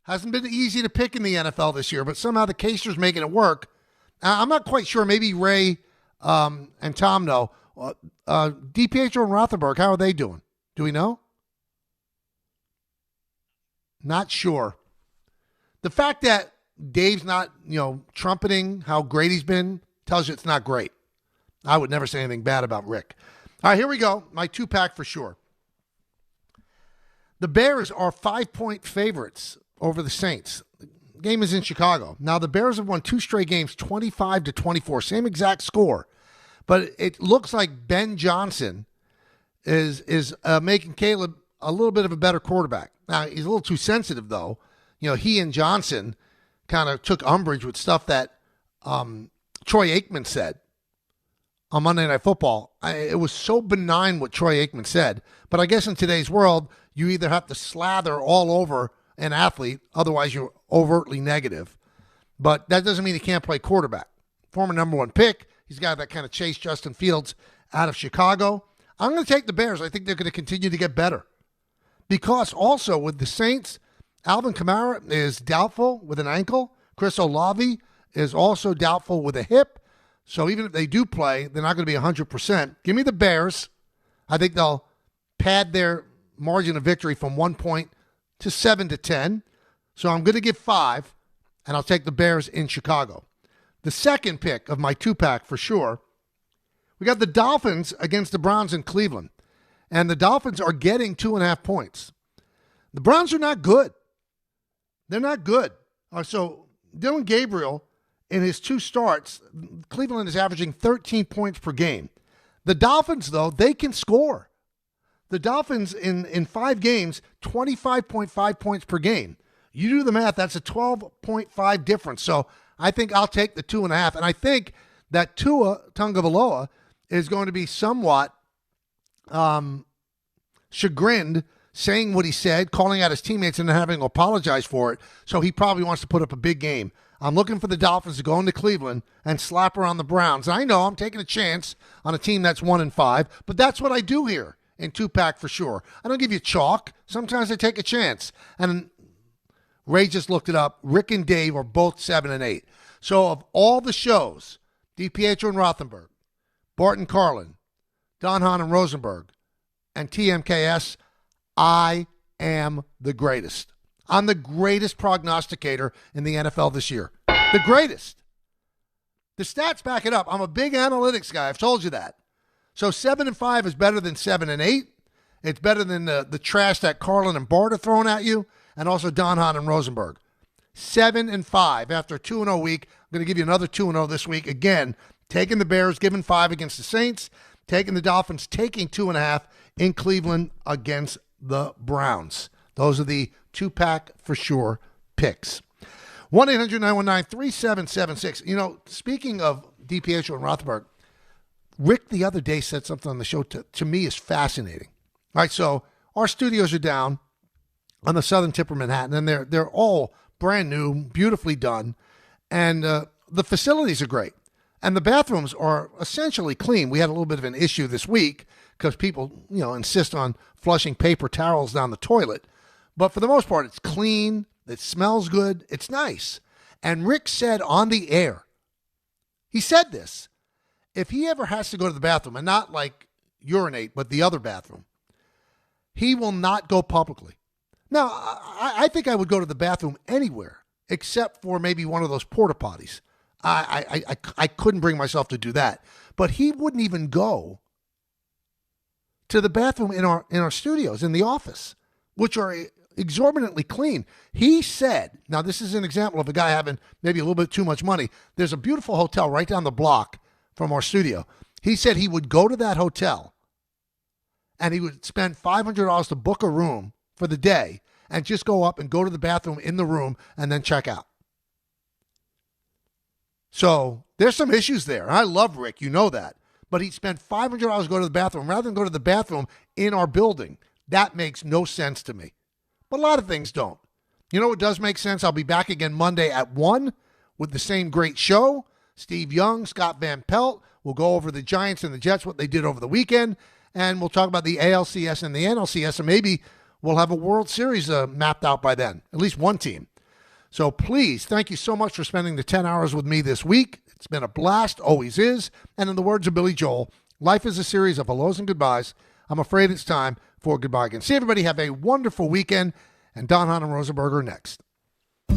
Hasn't been easy to pick in the NFL this year, but somehow the Caser's making it work. I'm not quite sure. Maybe Ray and Tom know. DiPietro and Rothenberg, how are they doing? Do we know? Not sure. The fact that Dave's not, trumpeting how great he's been tells you it's not great. I would never say anything bad about Rick. All right, here we go. My two-pack for sure. The Bears are 5-point favorites over the Saints. The game is in Chicago. Now, the Bears have won 2 straight games, 25-24, same exact score. But it looks like Ben Johnson is making Caleb a little bit of a better quarterback. Now, he's a little too sensitive, though. He and Johnson kind of took umbrage with stuff that Troy Aikman said on Monday Night Football. It was so benign what Troy Aikman said. But I guess in today's world, you either have to slather all over an athlete, otherwise you're overtly negative. But that doesn't mean he can't play quarterback. Former number 1 pick. He's got that kind of chase Justin Fields out of Chicago. I'm going to take the Bears. I think they're going to continue to get better. Because also with the Saints, Alvin Kamara is doubtful with an ankle. Chris Olave is also doubtful with a hip. So even if they do play, they're not going to be 100%. Give me the Bears. I think they'll pad their margin of victory from 1 point to 7-10. So I'm going to give 5, and I'll take the Bears in Chicago. The second pick of my two-pack for sure, we got the Dolphins against the Browns in Cleveland. And the Dolphins are getting 2.5 points. The Browns are not good. They're not good. So Dylan Gabriel, in his 2 starts, Cleveland is averaging 13 points per game. The Dolphins, though, they can score. The Dolphins in 5 games, 25.5 points per game. You do the math, that's a 12.5 difference. So I think I'll take the 2.5. And I think that Tua Tagovailoa is going to be somewhat chagrined saying what he said, calling out his teammates and then having to apologize for it. So he probably wants to put up a big game. I'm looking for the Dolphins to go into Cleveland and slap around the Browns. And I know I'm taking a chance on a team that's 1-5, but that's what I do here in two-pack for sure. I don't give you chalk. Sometimes I take a chance. And Ray just looked it up. Rick and Dave are both 7-8. So of all the shows, DiPietro and Rothenberg, Bart and Carlin, Don Hahn and Rosenberg, and TMKS, I am the greatest. I'm the greatest prognosticator in the NFL this year. The greatest. The stats back it up. I'm a big analytics guy. I've told you that. So 7-5 is better than 7-8. It's better than the trash that Carlin and Bart are throwing at you, and also Don Hahn and Rosenberg. 7-5 after a 2-0 week. I'm going to give you another 2-0 this week. Again, taking the Bears, giving 5 against the Saints, taking the Dolphins, taking 2.5 in Cleveland against the Browns. Those are the two-pack for sure picks. 1-800-919-3776. Speaking of DiPietro and Rothenberg, Rick the other day said something on the show to me is fascinating. All right, so our studios are down on the southern tip of Manhattan, and they're all brand new, beautifully done, and the facilities are great. And the bathrooms are essentially clean. We had a little bit of an issue this week because people, insist on flushing paper towels down the toilet. But for the most part, it's clean. It smells good. It's nice. And Rick said on the air, he said this, if he ever has to go to the bathroom, and not like urinate, but the other bathroom, he will not go publicly. Now, I think I would go to the bathroom anywhere except for maybe one of those porta potties. I couldn't bring myself to do that. But he wouldn't even go to the bathroom in our studios, in the office, which are exorbitantly clean. He said, now this is an example of a guy having maybe a little bit too much money. There's a beautiful hotel right down the block from our studio. He said he would go to that hotel and he would spend $500 to book a room for the day and just go up and go to the bathroom in the room and then check out. So there's some issues there. I love Rick, you know that. But he'd spend $500 to go to the bathroom rather than go to the bathroom in our building. That makes no sense to me. But a lot of things don't. You know what does make sense? I'll be back again Monday at 1 with the same great show. Steve Young, Scott Van Pelt. We'll go over the Giants and the Jets, what they did over the weekend. And we'll talk about the ALCS and the NLCS. And maybe we'll have a World Series mapped out by then. At least one team. So please, thank you so much for spending the 10 hours with me this week. It's been a blast, always is. And in the words of Billy Joel, life is a series of hellos and goodbyes. I'm afraid it's time for goodbye again. See everybody, have a wonderful weekend. And Don Hahn and Rosenberger next.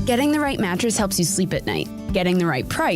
Getting the right mattress helps you sleep at night. Getting the right price